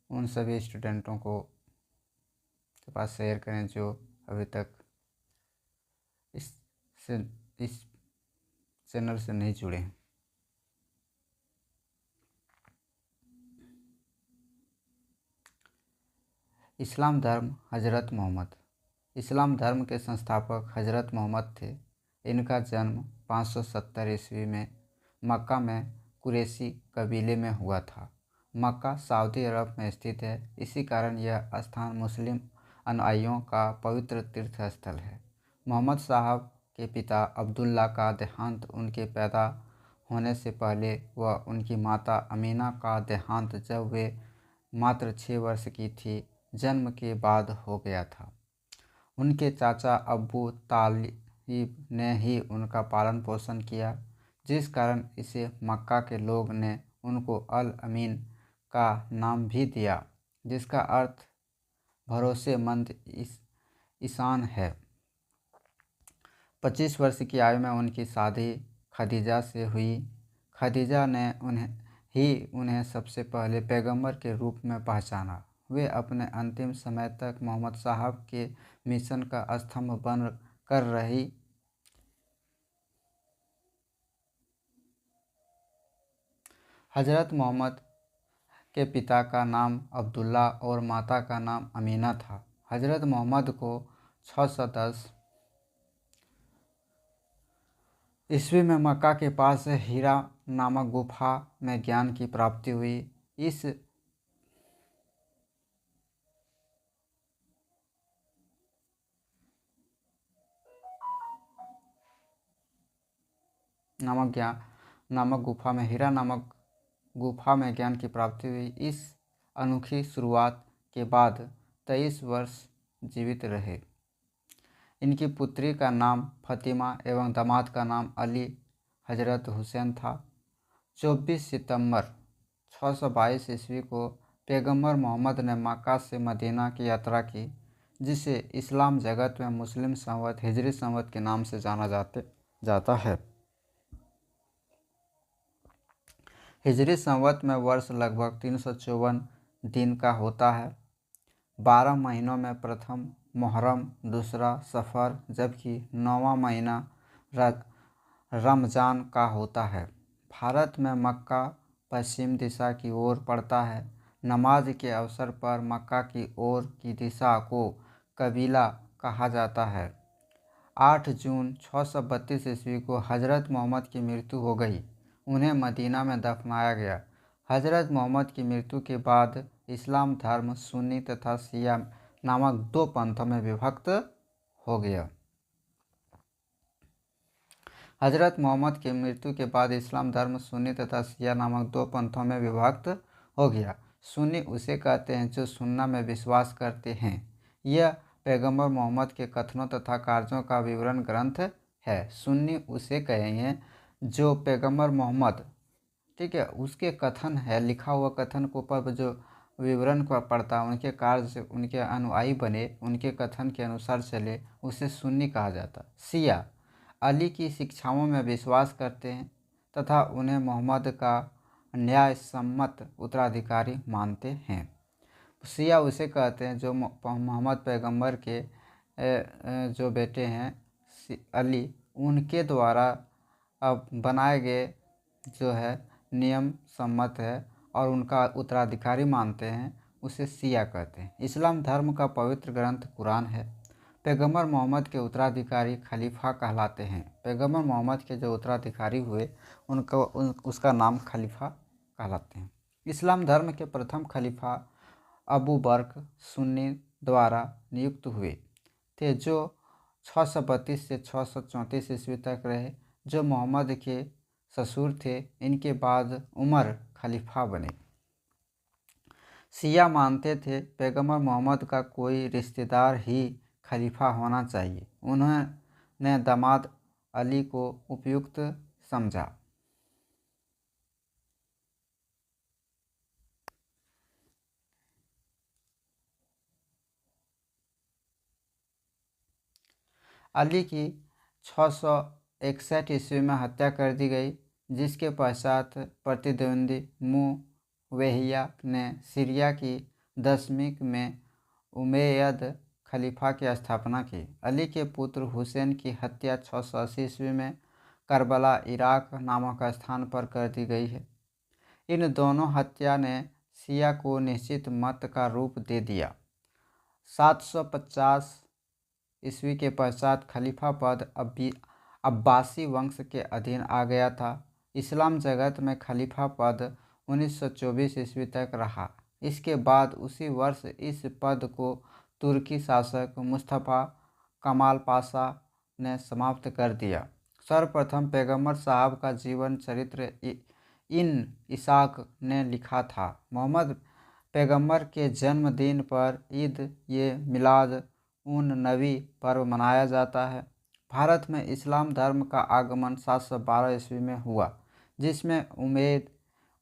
उन सभी स्टूडेंटों को के पास शेयर करें जो अभी तक इस चैनल से नहीं जुड़े हैं। इस्लाम धर्म हजरत मोहम्मद। इस्लाम धर्म के संस्थापक हजरत मोहम्मद थे। इनका जन्म 570 ईस्वी में मक्का में कुरैशी कबीले में हुआ था। मक्का सऊदी अरब में स्थित है, इसी कारण यह स्थान मुस्लिम अनुयायियों का पवित्र तीर्थ स्थल है। मोहम्मद साहब के पिता अब्दुल्ला का देहांत उनके पैदा होने से पहले व उनकी माता अमीना का देहांत जब वे मात्र 6 वर्ष की थी जन्म के बाद हो गया था। उनके चाचा अब्बू तालिब ने ही उनका पालन पोषण किया, जिस कारण इसे मक्का के लोग ने उनको अल अमीन का नाम भी दिया, जिसका अर्थ भरोसेमंद इंसान है। 25 वर्ष की आयु में उनकी शादी खदीजा से हुई। खदीजा ने उन्हें सबसे पहले पैगंबर के रूप में पहचाना। वे अपने अंतिम समय तक मोहम्मद साहब के मिशन का स्तंभ बन कर रही। हजरत मोहम्मद के पिता का नाम अब्दुल्ला और माता का नाम अमीना था। हजरत मोहम्मद को 610 ईस्वी में मक्का के पास हीरा नामक गुफा में ज्ञान की प्राप्ति हुई। इस नामक गुफा में ज्ञान की प्राप्ति हुई। इस अनोखी शुरुआत के बाद 23 वर्ष जीवित रहे। इनकी पुत्री का नाम फतिमा एवं दामाद का नाम अली हजरत हुसैन था। 24 सितंबर 622 ईस्वी को पैगंबर मोहम्मद ने मक्का से मदीना की यात्रा की, जिसे इस्लाम जगत में मुस्लिम संवत हिजरी संवत के नाम से जाना जाता है। हिजरी संवत में वर्ष लगभग 354 दिन का होता है। 12 महीनों में प्रथम मुहर्रम, दूसरा सफ़र, जबकि 9वां महीना रमज़ान का होता है। भारत में मक्का पश्चिम दिशा की ओर पड़ता है। नमाज के अवसर पर मक्का की ओर की दिशा को कबीला कहा जाता है। 8 जून 632 ईस्वी को हजरत मोहम्मद की मृत्यु हो गई। उन्हें मदीना में दफनाया गया। हजरत मोहम्मद की मृत्यु के बाद इस्लाम धर्म सुन्नी तथा शिया नामक 2 पंथों में विभक्त हो गया। हजरत मोहम्मद की मृत्यु के बाद इस्लाम धर्म सुन्नी तथा शिया नामक 2 पंथों में विभक्त हो गया। सुन्नी उसे कहते हैं जो सुन्ना में विश्वास करते हैं। यह पैगंबर मोहम्मद के कथनों तथा कार्यों का विवरण ग्रंथ है। सुन्नी उसे कहेंगे जो पैगंबर मोहम्मद, ठीक है, उसके कथन है, लिखा हुआ कथन को पर जो विवरण को पढ़ता, उनके कार्य उनके अनुयायी बने, उनके कथन के अनुसार चले, उसे सुन्नी कहा जाता। शिया अली की शिक्षाओं में विश्वास करते हैं तथा उन्हें मोहम्मद का न्यायसम्मत उत्तराधिकारी मानते हैं। शिया उसे कहते हैं जो मोहम्मद पैगंबर के जो बेटे हैं अली, उनके द्वारा अब बनाए गए जो है नियम सम्मत है और उनका उत्तराधिकारी मानते हैं, उसे शिया कहते हैं। इस्लाम धर्म का पवित्र ग्रंथ कुरान है। पैगंबर मोहम्मद के उत्तराधिकारी खलीफा कहलाते हैं। पैगंबर मोहम्मद के जो उत्तराधिकारी हुए उसका नाम खलीफा कहलाते हैं। इस्लाम धर्म के प्रथम खलीफा अबू बकर सुन्नी द्वारा नियुक्त हुए थे, जो 632 से 634 ईस्वी तक रहे, जो मोहम्मद के ससुर थे। इनके बाद उमर खलीफा बने। शिया मानते थे पैगंबर मोहम्मद का कोई रिश्तेदार ही खलीफा होना चाहिए। उन्होंने दामाद अली को उपयुक्त समझा। अली की 661 ईस्वी में हत्या कर दी गई, जिसके पश्चात प्रतिद्वंदी मुवैहिया ने सीरिया की दशमीक में उमैयद खलीफा की स्थापना की। अली के पुत्र हुसैन की हत्या 680 ईस्वी में करबला इराक नामक स्थान पर कर दी गई है। इन दोनों हत्या ने शिया को निश्चित मत का रूप दे दिया। 750 ईस्वी के पश्चात खलीफा पद अब्बासी वंश के अधीन आ गया था। इस्लाम जगत में खलीफा पद 1924 ईस्वी तक रहा। इसके बाद उसी वर्ष इस पद को तुर्की शासक मुस्तफ़ा कमाल पाशा ने समाप्त कर दिया। सर्वप्रथम पैगंबर साहब का जीवन चरित्र इन इसाक ने लिखा था। मोहम्मद पैगंबर के जन्मदिन पर ईद ये मिलाद उन नबी पर्व मनाया जाता है। भारत में इस्लाम धर्म का आगमन 712 ईस्वी में हुआ, जिसमें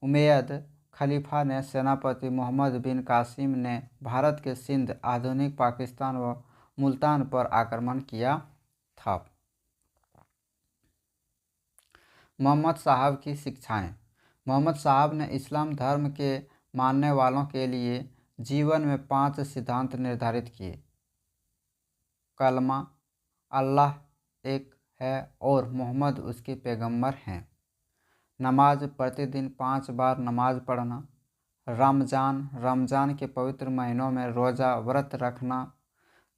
उमैयद खलीफा ने सेनापति मोहम्मद बिन कासिम ने भारत के सिंध, आधुनिक पाकिस्तान व मुल्तान पर आक्रमण किया था। मोहम्मद साहब की शिक्षाएं। मोहम्मद साहब ने इस्लाम धर्म के मानने वालों के लिए जीवन में 5 सिद्धांत निर्धारित किए। कलमा, अल्लाह एक है और मोहम्मद उसके पैगंबर हैं। नमाज, प्रतिदिन 5 बार नमाज पढ़ना। रमज़ान के पवित्र महीनों में रोज़ा व्रत रखना।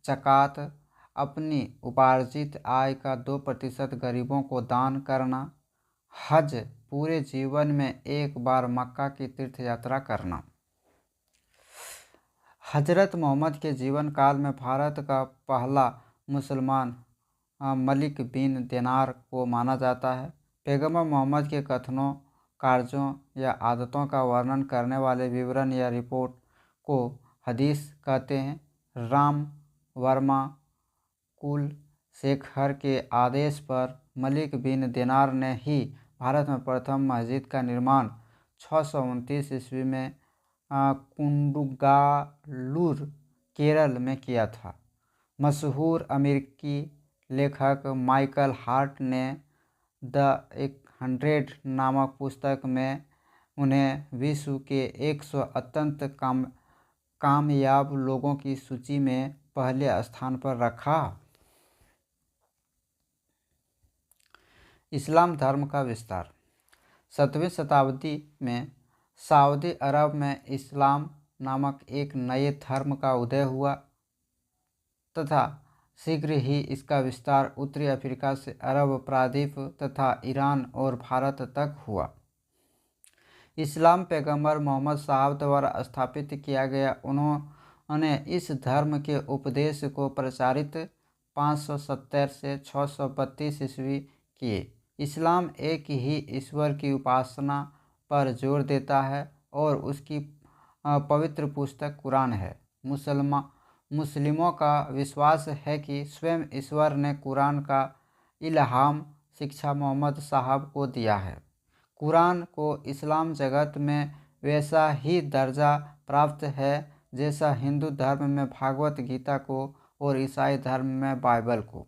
ज़कात, अपनी उपार्जित आय का 2% गरीबों को दान करना। हज, पूरे जीवन में एक बार मक्का की तीर्थ यात्रा करना। हजरत मोहम्मद के जीवन काल में भारत का पहला मुसलमान मलिक बिन दिनार को माना जाता है। पैगंबर मोहम्मद के कथनों, कार्यों या आदतों का वर्णन करने वाले विवरण या रिपोर्ट को हदीस कहते हैं। राम वर्मा कुल शेखर के आदेश पर मलिक बिन दिनार ने ही भारत में प्रथम मस्जिद का निर्माण 629 ईस्वी में कुंडुगालूर, केरल में किया था। मशहूर अमेरिकी लेखक माइकल हार्ट ने द 100 नामक पुस्तक में उन्हें विश्व के 100 अत्यंत कामयाब लोगों की सूची में पहले स्थान पर रखा। इस्लाम धर्म का विस्तार। 7वीं शताब्दी में सऊदी अरब में इस्लाम नामक एक नए धर्म का उदय हुआ तथा शीघ्र ही इसका विस्तार उत्तरी अफ्रीका से अरब प्रायद्वीप तथा ईरान और भारत तक हुआ। इस्लाम पैगंबर मोहम्मद साहब द्वारा स्थापित किया गया। उन्होंने इस धर्म के उपदेश को प्रचारित 570 से 632 ईस्वी किए। इस्लाम एक ही ईश्वर की उपासना पर जोर देता है और उसकी पवित्र पुस्तक कुरान है। मुस्लिमों का विश्वास है कि स्वयं ईश्वर ने कुरान का इल्हाम शिक्षा मोहम्मद साहब को दिया है। कुरान को इस्लाम जगत में वैसा ही दर्जा प्राप्त है जैसा हिंदू धर्म में भागवत गीता को और ईसाई धर्म में बाइबल को।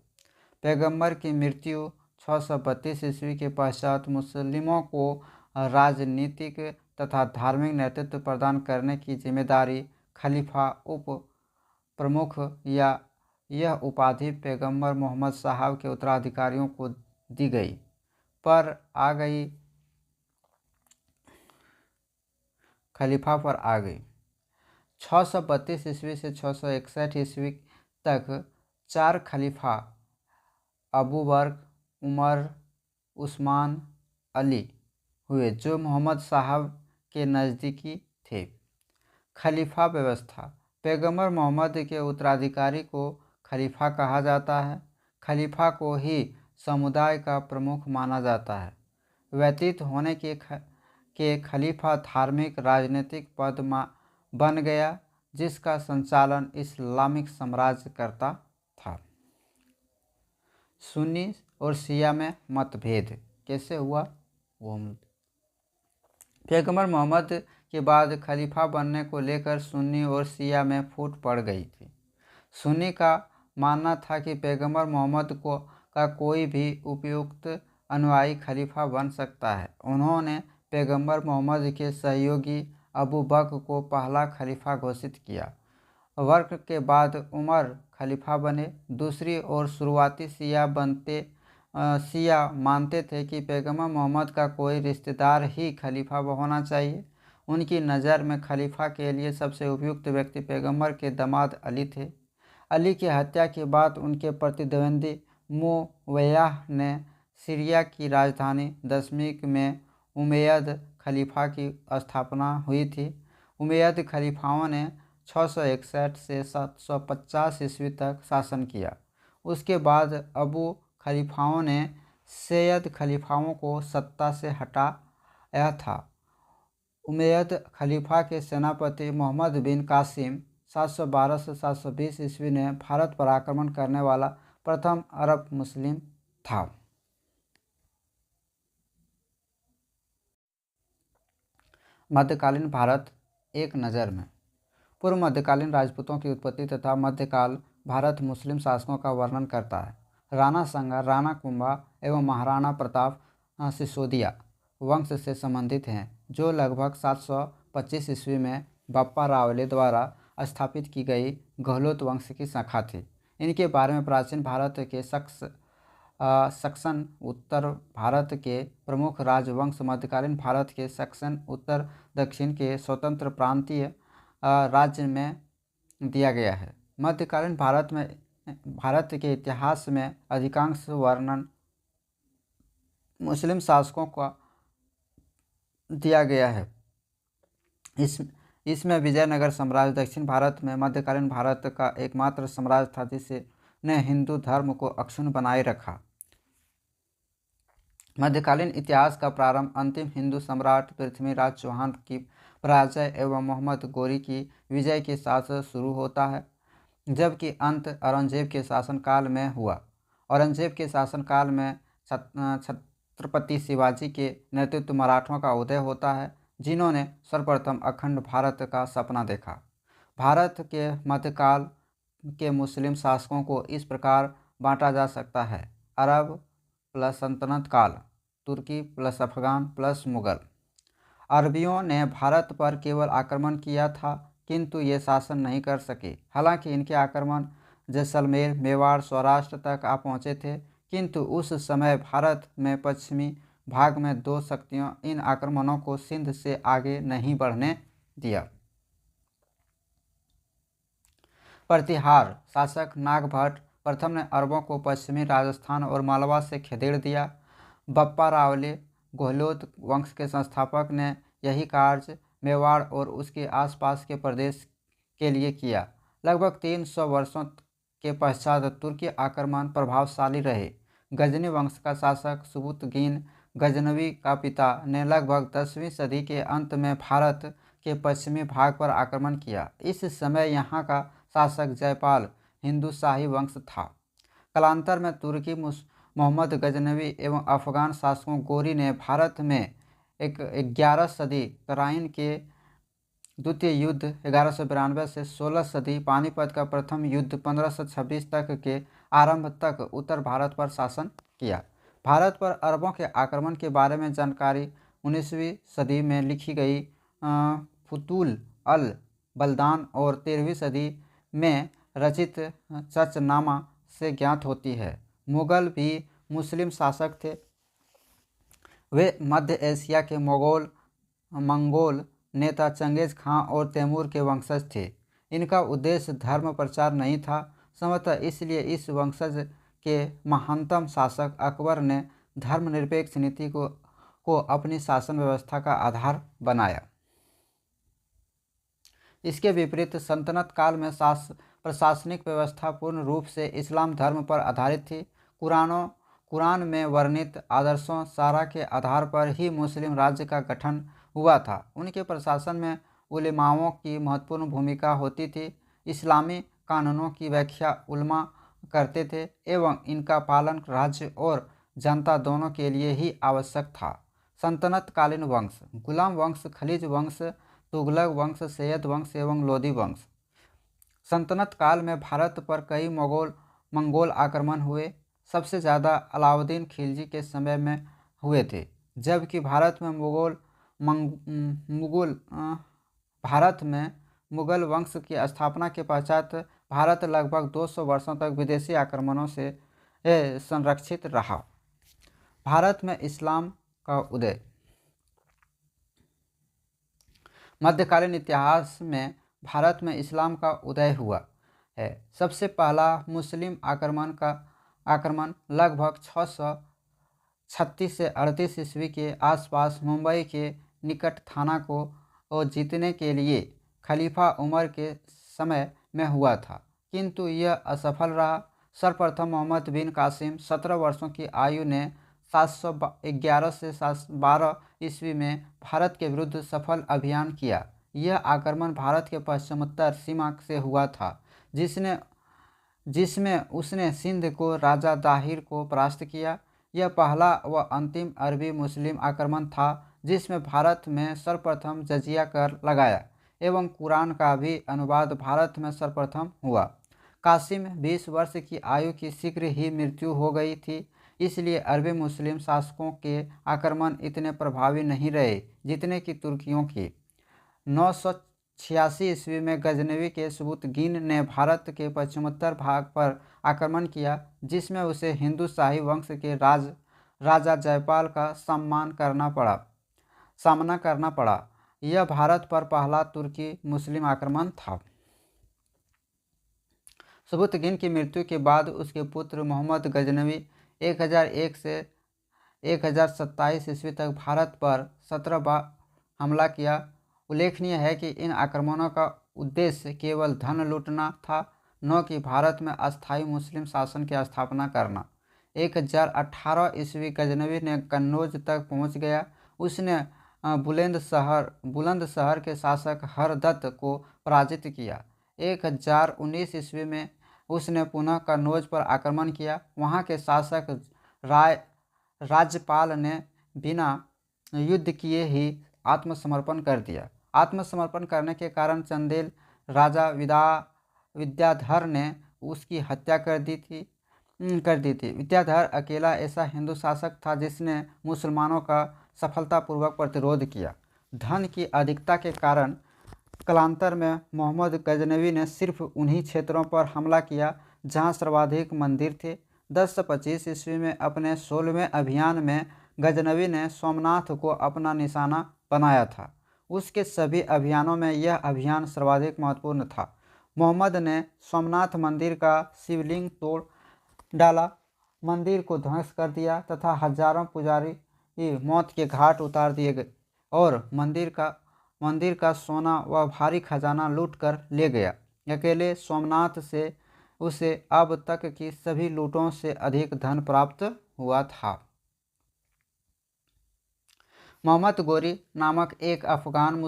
पैगंबर की मृत्यु 632 ईस्वी के पश्चात मुस्लिमों को राजनीतिक तथा धार्मिक नेतृत्व प्रदान करने की जिम्मेदारी खलीफा उप प्रमुख या यह उपाधि पैगंबर मोहम्मद साहब के उत्तराधिकारियों को दी गई खलीफा पर आ गई। 632 ईस्वी से 661 ईस्वी तक 4 खलीफा अबू बकर, उमर, उस्मान, अली हुए जो मोहम्मद साहब के नज़दीकी थे। खलीफा व्यवस्था। पैगंबर मोहम्मद के उत्तराधिकारी को खलीफा कहा जाता है। खलीफा को ही समुदाय का प्रमुख माना जाता है। व्यतीत होने के खलीफा धार्मिक राजनीतिक पद बन गया जिसका संचालन इस्लामिक साम्राज्य करता था। सुन्नी और शिया में मतभेद कैसे हुआ वो पैगंबर मोहम्मद के बाद खलीफा बनने को लेकर सुन्नी और शिया में फूट पड़ गई थी। सुन्नी का मानना था कि पैगंबर मोहम्मद का कोई भी उपयुक्त अनुयायी खलीफा बन सकता है। उन्होंने पैगंबर मोहम्मद के सहयोगी अबू बकर को पहला खलीफा घोषित किया। वक्त के बाद उमर खलीफा बने। दूसरी ओर शुरुआती शिया मानते थे कि पैगंबर मोहम्मद का कोई रिश्तेदार ही खलीफा होना चाहिए। उनकी नज़र में खलीफा के लिए सबसे उपयुक्त व्यक्ति पैगंबर के दामाद अली थे। अली की हत्या के बाद उनके प्रतिद्वंदी मुअव्वियाह ने सीरिया की राजधानी दमिश्क में उमैयद खलीफा की स्थापना हुई थी। उमैयद खलीफाओं ने 661 से 750 ईस्वी तक शासन किया। उसके बाद अबू खलीफाओं ने सैयद खलीफाओं को सत्ता से हटाया था। उमैयद खलीफा के सेनापति मोहम्मद बिन कासिम 712 से 720 ईस्वी ने भारत पर आक्रमण करने वाला प्रथम अरब मुस्लिम था। मध्यकालीन भारत एक नज़र में। पूर्व मध्यकालीन राजपूतों की उत्पत्ति तथा मध्यकाल भारत मुस्लिम शासकों का वर्णन करता है। राणा संगा, राणा कुंभा एवं महाराणा प्रताप सिसोदिया वंश से संबंधित हैं, जो लगभग 725 ईस्वी में बप्पा रावले द्वारा स्थापित की गई गहलोत वंश की शाखा थी। इनके बारे में प्राचीन भारत के सक्सन उत्तर भारत के प्रमुख राजवंश मध्यकालीन भारत के सक्सन उत्तर दक्षिण के स्वतंत्र प्रांतीय राज्य में दिया गया है। मध्यकालीन भारत के इतिहास में अधिकांश वर्णन मुस्लिम शासकों का दिया गया है। इसमें विजयनगर साम्राज्य दक्षिण भारत में मध्यकालीन भारत का एकमात्र साम्राज्य था जिसने हिंदू धर्म को अक्षुण्ण बनाए रखा। मध्यकालीन इतिहास का प्रारंभ अंतिम हिंदू सम्राट पृथ्वीराज चौहान की पराजय एवं मोहम्मद गोरी की विजय के साथ शुरू होता है, जबकि अंत औरंगजेब के शासनकाल में हुआ। औरंगजेब के शासनकाल में छत्रपति शिवाजी के नेतृत्व मराठों का उदय होता है, जिन्होंने सर्वप्रथम अखंड भारत का सपना देखा। भारत के मध्यकाल के मुस्लिम शासकों को इस प्रकार बांटा जा सकता है: अरब प्लस सल्तनत काल, तुर्की प्लस अफगान प्लस मुगल। अरबियों ने भारत पर केवल आक्रमण किया था, किंतु ये शासन नहीं कर सके। हालांकि इनके आक्रमण जैसलमेर, मेवाड़, सौराष्ट्र तक आ पहुँचे थे, किंतु उस समय भारत में पश्चिमी भाग में दो शक्तियों इन आक्रमणों को सिंध से आगे नहीं बढ़ने दिया। प्रतिहार शासक नागभट्ट प्रथम ने अरबों को पश्चिमी राजस्थान और मालवा से खदेड़ दिया। बप्पा रावले गहलोत वंश के संस्थापक ने यही कार्य मेवाड़ और उसके आसपास के प्रदेश के लिए किया। लगभग 300 वर्षों के पश्चात तुर्की आक्रमण प्रभावशाली रहे। गजनी वंश का शासक सुबुतगीन गजनवी का पिता ने लगभग 10वीं सदी के अंत में भारत के पश्चिमी भाग पर आक्रमण किया। इस समय यहाँ का शासक जयपाल हिंदू शाही वंश था। कालांतर में तुर्की मोहम्मद गजनवी एवं अफगान शासकों गोरी ने भारत में 11 सदी तराइन के द्वितीय युद्ध 1192 से 16 सदी पानीपत का प्रथम युद्ध 1526 तक के आरंभ तक उत्तर भारत पर शासन किया। भारत पर अरबों के आक्रमण के बारे में जानकारी 19वीं सदी में लिखी गई फुतूल अल बलदान और 13वीं सदी में रचित चचनामा से ज्ञात होती है। मुगल भी मुस्लिम शासक थे। वे मध्य एशिया के मंगोल नेता चंगेज खां और तैमूर के वंशज थे। इनका उद्देश्य धर्म प्रचार नहीं था, संभवतः इसलिए इस वंशज के महानतम शासक अकबर ने धर्मनिरपेक्ष नीति को अपनी शासन व्यवस्था का आधार बनाया। इसके विपरीत सल्तनत काल में प्रशासनिक व्यवस्था पूर्ण रूप से इस्लाम धर्म पर आधारित थी। कुरान में वर्णित आदर्शों सारा के आधार पर ही मुस्लिम राज्य का गठन हुआ था। उनके प्रशासन में उलेमाओं की महत्वपूर्ण भूमिका होती थी। इस्लामी कानूनों की व्याख्या उलमा करते थे एवं इनका पालन राज्य और जनता दोनों के लिए ही आवश्यक था। सल्तनतकालीन वंश: गुलाम वंश, खलिज वंश, तुगलक वंश, सैयद वंश एवं लोदी वंश। सल्तनत काल में भारत पर कई मंगोल आक्रमण हुए। सबसे ज़्यादा अलाउद्दीन खिलजी के समय में हुए थे, जबकि भारत में मुगल वंश की स्थापना के पश्चात भारत लगभग 200 वर्षों तक विदेशी आक्रमणों से संरक्षित रहा। भारत में इस्लाम का उदय: मध्यकालीन इतिहास में भारत में इस्लाम का उदय हुआ है। सबसे पहला मुस्लिम आक्रमण लगभग 636 से 38 ईस्वी के आसपास मुंबई के निकट थाना को जीतने के लिए खलीफा उमर के समय में हुआ था, किंतु यह असफल रहा। सर्वप्रथम मोहम्मद बिन कासिम 17 वर्षों की आयु ने 711 से 712 ईस्वी में भारत के विरुद्ध सफल अभियान किया। यह आक्रमण भारत के पश्चिमोत्तर सीमा से हुआ था, जिसमें उसने सिंध को राजा दाहिर को परास्त किया। यह पहला व अंतिम अरबी मुस्लिम आक्रमण था जिसमें भारत में सर्वप्रथम जजिया कर लगाया एवं कुरान का भी अनुवाद भारत में सर्वप्रथम हुआ। कासिम 20 वर्ष की आयु की शीघ्र ही मृत्यु हो गई थी, इसलिए अरबी मुस्लिम शासकों के आक्रमण इतने प्रभावी नहीं रहे जितने कि तुर्कियों की। 986 ईस्वी में गजनवी के सबुतगिन ने भारत के पश्चिमोत्तर भाग पर आक्रमण किया, जिसमें उसे हिंदू शाही वंश के राजा जयपाल का सामना करना पड़ा। यह भारत पर पहला तुर्की मुस्लिम आक्रमण था। सबुतगिन की मृत्यु के बाद उसके पुत्र मोहम्मद गजनवी 1001 से 1027 ईस्वी तक भारत पर 17 बार हमला किया। उल्लेखनीय है कि इन आक्रमणों का उद्देश्य केवल धन लूटना था, न कि भारत में अस्थायी मुस्लिम शासन की स्थापना करना। 1018 ईस्वी गजनवी ने कन्नौज तक पहुंच गया। उसने बुलंदशहर के शासक हरदत्त को पराजित किया। 1019 ईस्वी में उसने पुनः कन्नौज पर आक्रमण किया। वहां के शासक राज्यपाल ने बिना युद्ध किए ही आत्मसमर्पण कर दिया। आत्मसमर्पण करने के कारण चंदेल राजा विद्याधर ने उसकी हत्या कर दी थी। विद्याधर अकेला ऐसा हिंदू शासक था जिसने मुसलमानों का सफलतापूर्वक प्रतिरोध किया। धन की अधिकता के कारण कालांतर में मोहम्मद गजनवी ने सिर्फ उन्हीं क्षेत्रों पर हमला किया जहां सर्वाधिक मंदिर थे। 1025 ईस्वी में अपने 16वें अभियान में गजनवी ने सोमनाथ को अपना निशाना बनाया था। उसके सभी अभियानों में यह अभियान सर्वाधिक महत्वपूर्ण था। मोहम्मद ने सोमनाथ मंदिर का शिवलिंग तोड़ डाला, मंदिर को ध्वंस कर दिया तथा हजारों पुजारी मौत के घाट उतार दिए गए और मंदिर का सोना व भारी खजाना लूट कर ले गया। अकेले सोमनाथ से उसे अब तक की सभी लूटों से अधिक धन प्राप्त हुआ था। मोहम्मद गोरी नामक एक अफगान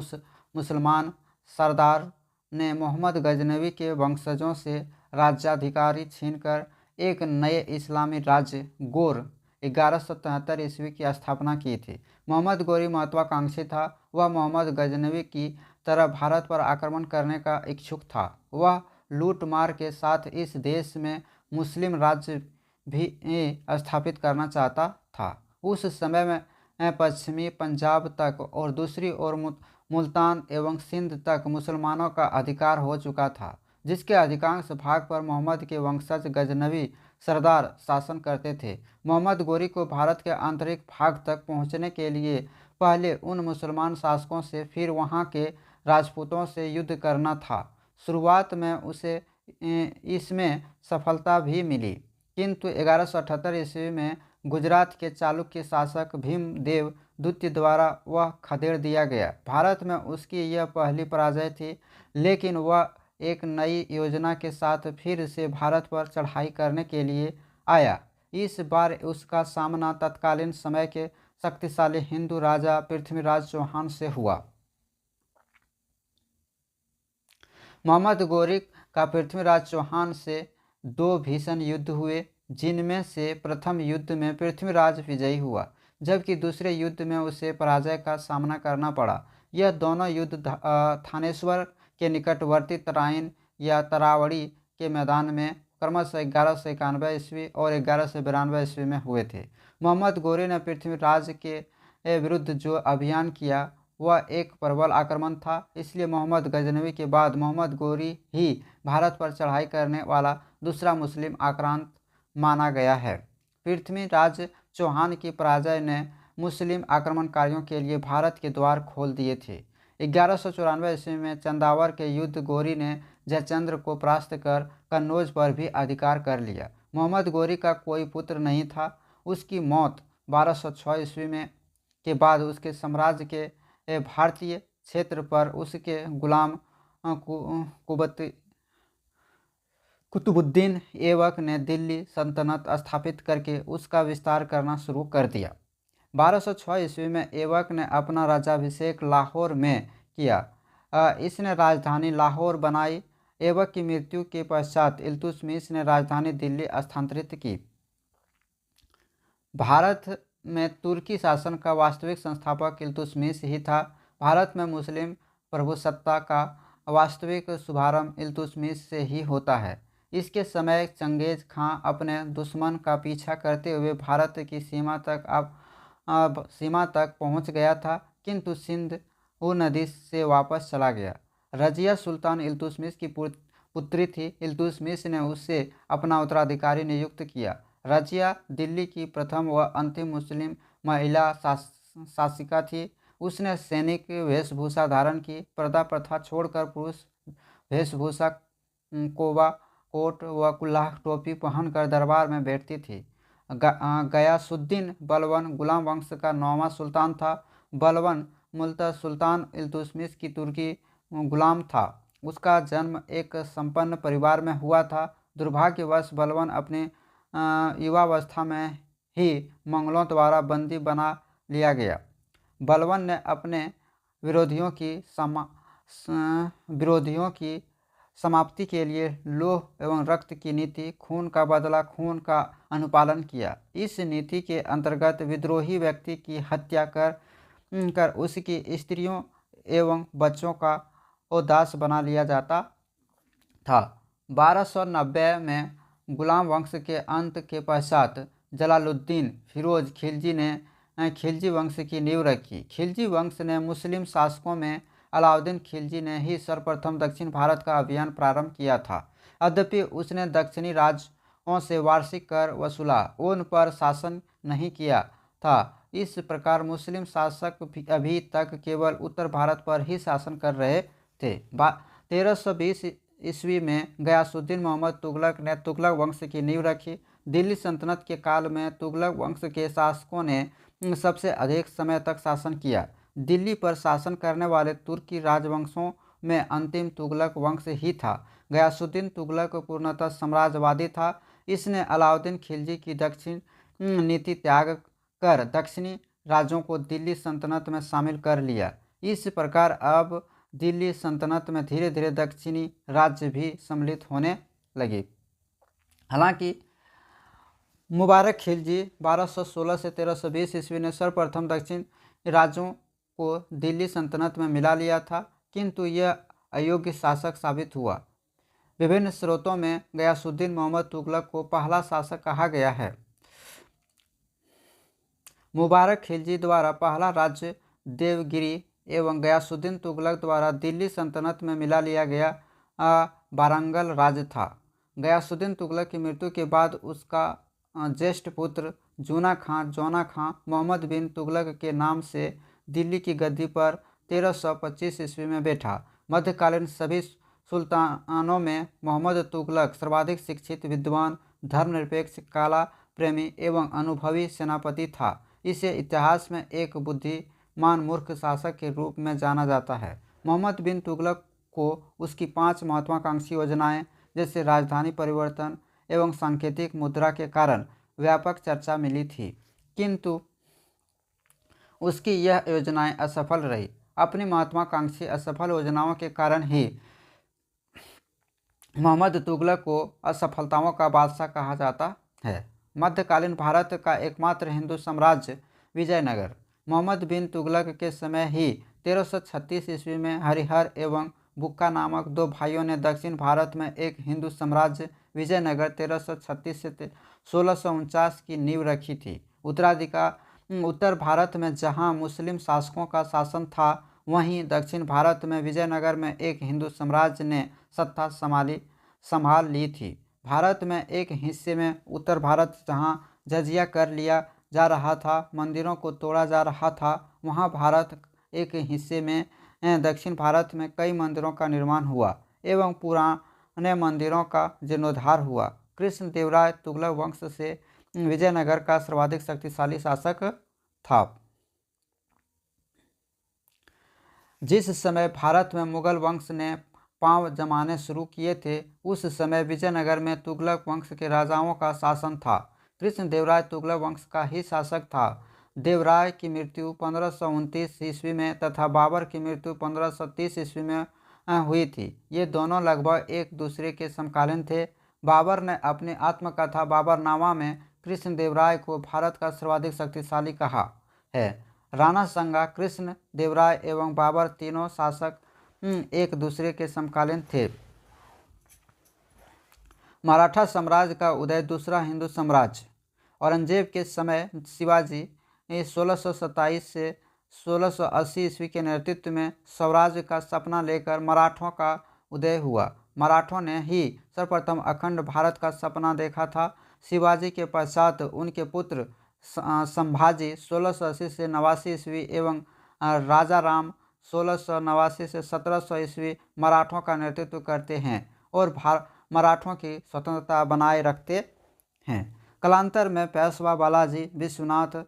मुसलमान सरदार ने मोहम्मद गजनवी के वंशजों से राज्याधिकारी छीनकर एक नए इस्लामी राज्य गोर 1173 ईस्वी की स्थापना की थी। मोहम्मद गोरी महत्वाकांक्षी था। वह मोहम्मद गजनवी की तरह भारत पर आक्रमण करने का इच्छुक था। वह लूट मार के साथ इस देश में मुस्लिम राज्य भी स्थापित करना चाहता था। उस समय में पश्चिमी पंजाब तक और दूसरी ओर मुल्तान एवं सिंध तक मुसलमानों का अधिकार हो चुका था, जिसके अधिकांश भाग पर मोहम्मद के वंशज गजनवी सरदार शासन करते थे। मोहम्मद गोरी को भारत के आंतरिक भाग तक पहुंचने के लिए पहले उन मुसलमान शासकों से फिर वहां के राजपूतों से युद्ध करना था। शुरुआत में उसे इसमें सफलता भी मिली, किंतु 1178 ईस्वी में गुजरात के चालुक्य शासक भीमदेव द्वितीय द्वारा वह खदेड़ दिया गया। भारत में उसकी यह पहली पराजय थी, लेकिन वह एक नई योजना के साथ फिर से भारत पर चढ़ाई करने के लिए आया। इस बार उसका सामना तत्कालीन समय के शक्तिशाली हिंदू राजा पृथ्वीराज चौहान से हुआ। मोहम्मद गोरी का पृथ्वीराज चौहान से 2 भीषण युद्ध हुए, जिनमें से प्रथम युद्ध में पृथ्वीराज विजयी हुआ, जबकि दूसरे युद्ध में उसे पराजय का सामना करना पड़ा। यह दोनों युद्ध थानेश्वर के निकटवर्ती तराइन या तरावड़ी के मैदान में क्रमशः 1191 ईस्वी और 1192 ईस्वी में हुए थे। मोहम्मद गोरी ने पृथ्वीराज के विरुद्ध जो अभियान किया वह एक प्रबल आक्रमण था, इसलिए मोहम्मद गजनवी के बाद मोहम्मद गोरी ही भारत पर चढ़ाई करने वाला दूसरा मुस्लिम आक्रांत माना गया है। पृथ्वीराज चौहान की पराजय ने मुस्लिम आक्रमणकारियों के लिए भारत के द्वार खोल दिए थे। 1194 ईस्वी में चंदावर के युद्ध गोरी ने जयचंद्र को परास्त कर कन्नौज पर भी अधिकार कर लिया। मोहम्मद गोरी का कोई पुत्र नहीं था। उसकी मौत 1206 ईस्वी में के बाद उसके साम्राज्य के भारतीय क्षेत्र पर उसके गुलाम कुतुबुद्दीन ऐबक ने दिल्ली सल्तनत स्थापित करके उसका विस्तार करना शुरू कर दिया। 1206 ईस्वी में ऐबक ने अपना राज्याभिषेक लाहौर में किया। इसने राजधानी लाहौर बनाई। ऐबक की मृत्यु के पश्चात इल्तुतमिश ने राजधानी दिल्ली स्थानांतरित की। भारत में तुर्की शासन का वास्तविक संस्थापक इल्तुतमिश ही था। भारत में मुस्लिम प्रभुसत्ता का वास्तविक शुभारंभ इल्तुतमिश से ही होता है। इसके समय चंगेज खां अपने दुश्मन का पीछा करते हुए भारत की सीमा तक पहुंच गया था, किंतु सिंध नदी से वापस चला गया। रजिया सुल्तान इल्तुतमिश की पुत्री थी। इल्तुतमिश ने उसे अपना उत्तराधिकारी नियुक्त किया। रजिया दिल्ली की प्रथम व अंतिम मुस्लिम महिला शासिका थी। उसने सैनिक वेशभूषा धारण की। पर्दा प्रथा छोड़कर पुरुष वेशभूषा कोबा कोट व कुल्लाह टोपी पहनकर दरबार में बैठती थी। गयासुद्दीन बलबन गुलाम वंश का 9वां सुल्तान था। बलबन मूलतः सुल्तान इल्तुतमिश की तुर्की गुलाम था। उसका जन्म एक संपन्न परिवार में हुआ था। दुर्भाग्यवश बलबन अपने युवावस्था में ही मंगलों द्वारा बंदी बना लिया गया। बलबन ने अपने विरोधियों की समाप्ति के लिए लोह एवं रक्त की नीति, खून का बदला खून का अनुपालन किया। इस नीति के अंतर्गत विद्रोही व्यक्ति की हत्या कर उसकी स्त्रियों एवं बच्चों का दास बना लिया जाता था। 1290 में गुलाम वंश के अंत के पश्चात जलालुद्दीन फिरोज खिलजी ने खिलजी वंश की नींव रखी। खिलजी वंश ने मुस्लिम शासकों में अलाउद्दीन खिलजी ने ही सर्वप्रथम दक्षिण भारत का अभियान प्रारंभ किया था। यद्यपि उसने दक्षिणी राज्यों से वार्षिक कर वसूला, उन पर शासन नहीं किया था। इस प्रकार मुस्लिम शासक अभी तक केवल उत्तर भारत पर ही शासन कर रहे थे। 1320 ईस्वी में गयासुद्दीन मोहम्मद तुगलक ने तुगलक वंश की नींव रखी। दिल्ली सल्तनत के काल में तुगलक वंश के शासकों ने सबसे अधिक समय तक शासन किया। दिल्ली पर शासन करने वाले तुर्की राजवंशों में अंतिम तुगलक वंश ही था। गयासुद्दीन तुगलक पूर्णतः साम्राज्यवादी था। इसने अलाउद्दीन खिलजी की दक्षिण नीति त्याग कर दक्षिणी राज्यों को दिल्ली सल्तनत में शामिल कर लिया। इस प्रकार अब दिल्ली सल्तनत में धीरे धीरे दक्षिणी राज्य भी सम्मिलित होने लगे। हालांकि मुबारक खिलजी 1216 से 1320 ईस्वी ने सर्वप्रथम दक्षिण राज्यों को दिल्ली सल्तनत में मिला लिया था, किंतु यह अयोग्य शासक साबित हुआ। विभिन्न स्रोतों में गयासुद्दीन मोहम्मद तुगलक को पहला शासक कहा गया है। मुबारक खिलजी द्वारा पहला राज्य देवगिरी एवं गयासुद्दीन तुगलक द्वारा दिल्ली सल्तनत में मिला लिया गया वारंगल राज्य था। गयासुद्दीन तुगलक की मृत्यु के बाद उसका ज्येष्ठ पुत्र जूना खां मोहम्मद बिन तुगलक के नाम से दिल्ली की गद्दी पर 1325 ईस्वी में बैठा। मध्यकालीन सभी सुल्तानों में मोहम्मद तुगलक सर्वाधिक शिक्षित, विद्वान, धर्मनिरपेक्ष, कला प्रेमी एवं अनुभवी सेनापति था। इसे इतिहास में एक बुद्धिमान मूर्ख शासक के रूप में जाना जाता है। मोहम्मद बिन तुगलक को उसकी 5 महत्वाकांक्षी योजनाएं जैसे राजधानी परिवर्तन एवं सांकेतिक मुद्रा के कारण व्यापक चर्चा मिली थी, किंतु उसकी यह योजनाएं असफल रही। अपनी महत्वाकांक्षी असफल योजनाओं के कारण ही मोहम्मद तुगलक को असफलताओं का बादशाह कहा जाता है। मध्यकालीन भारत का एकमात्र हिंदू साम्राज्य विजयनगर मोहम्मद बिन तुगलक के समय ही 1336 ईस्वी में हरिहर एवं बुक्का नामक 2 भाइयों ने दक्षिण भारत में एक हिंदू साम्राज्य विजयनगर 1336 से 1649 की नींव रखी थी। उत्तर भारत में जहां मुस्लिम शासकों का शासन था, वहीं दक्षिण भारत में विजयनगर में एक हिंदू साम्राज्य ने सत्ता संभाल ली थी। भारत में एक हिस्से में उत्तर भारत जहां जजिया कर लिया जा रहा था, मंदिरों को तोड़ा जा रहा था, वहां भारत एक हिस्से में दक्षिण भारत में कई मंदिरों का निर्माण हुआ एवं पुराने मंदिरों का जीर्णोद्धार हुआ। कृष्णदेवराय तुगलक वंश से विजयनगर का सर्वाधिक शक्तिशाली शासक था। जिस समय भारत में मुगल वंश ने पांव जमाने शुरू किए थे, उस समय विजयनगर में तुगलक वंश के राजाओं का शासन था। कृष्णदेवराय तुगलक वंश का ही शासक था। देवराय की मृत्यु 1529 ईस्वी में तथा बाबर की मृत्यु 1530 ईस्वी में हुई थी। ये दोनों लगभग एक दूसरे के समकालीन थे। बाबर ने अपनी आत्मकथा बाबरनामा में कृष्णदेवराय को भारत का सर्वाधिक शक्तिशाली कहा है। राणा संगा, कृष्ण देवराय एवं बाबर तीनों शासक एक दूसरे के समकालीन थे। मराठा साम्राज्य का उदय, दूसरा हिंदू साम्राज्य। औरंगजेब के समय शिवाजी 1627 से 1680 ईस्वी के नेतृत्व में स्वराज्य का सपना लेकर मराठों का उदय हुआ। मराठों ने ही सर्वप्रथम अखंड भारत का सपना देखा था। शिवाजी के पश्चात उनके पुत्र संभाजी 1680 से 89 ईस्वी एवं राजा राम 1689 से 1700 ईस्वी मराठों का नेतृत्व करते हैं और मराठों की स्वतंत्रता बनाए रखते हैं। कालांतर में पेशवा बालाजी विश्वनाथ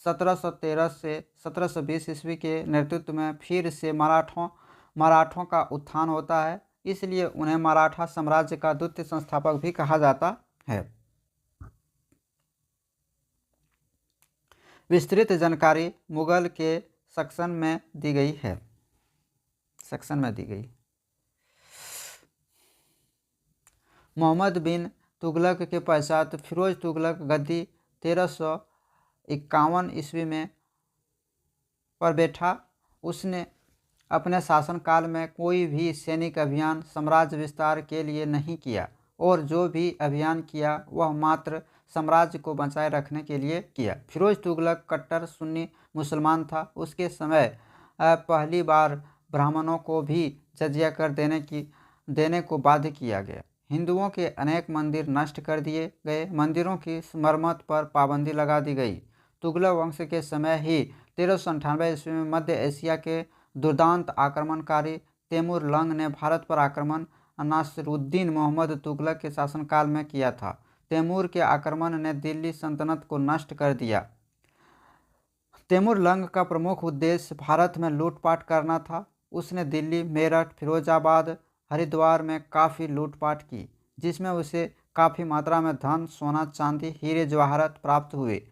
1713 से 1720 ईस्वी के नेतृत्व में फिर से मराठों का उत्थान होता है, इसलिए उन्हें मराठा साम्राज्य का द्वितीय संस्थापक भी कहा जाता है। विस्तृत जानकारी मुगल के सेक्शन में दी गई। मोहम्मद बिन तुगलक के पश्चात फिरोज तुगलक गद्दी 1351 ईस्वी में पर बैठा। उसने अपने शासनकाल में कोई भी सैनिक अभियान साम्राज्य विस्तार के लिए नहीं किया और जो भी अभियान किया वह मात्र साम्राज्य को बचाए रखने के लिए किया। फिरोज तुगलक कट्टर सुन्नी मुसलमान था। उसके समय पहली बार ब्राह्मणों को भी जजिया कर देने को बाध्य किया गया। हिंदुओं के अनेक मंदिर नष्ट कर दिए गए। मंदिरों की मरम्मत पर पाबंदी लगा दी गई। तुगलक वंश के समय ही 1398 ईस्वी में मध्य एशिया के दुर्दांत आक्रमणकारी तैमूर लंग ने भारत पर आक्रमण नासिरुद्दीन मोहम्मद तुगलक के शासनकाल में किया था। तैमूर के आक्रमण ने दिल्ली सल्तनत को नष्ट कर दिया। तैमूर लंग का प्रमुख उद्देश्य भारत में लूटपाट करना था। उसने दिल्ली, मेरठ, फिरोजाबाद, हरिद्वार में काफ़ी लूटपाट की, जिसमें उसे काफ़ी मात्रा में धन, सोना, चांदी, हीरे जवाहरात प्राप्त हुए।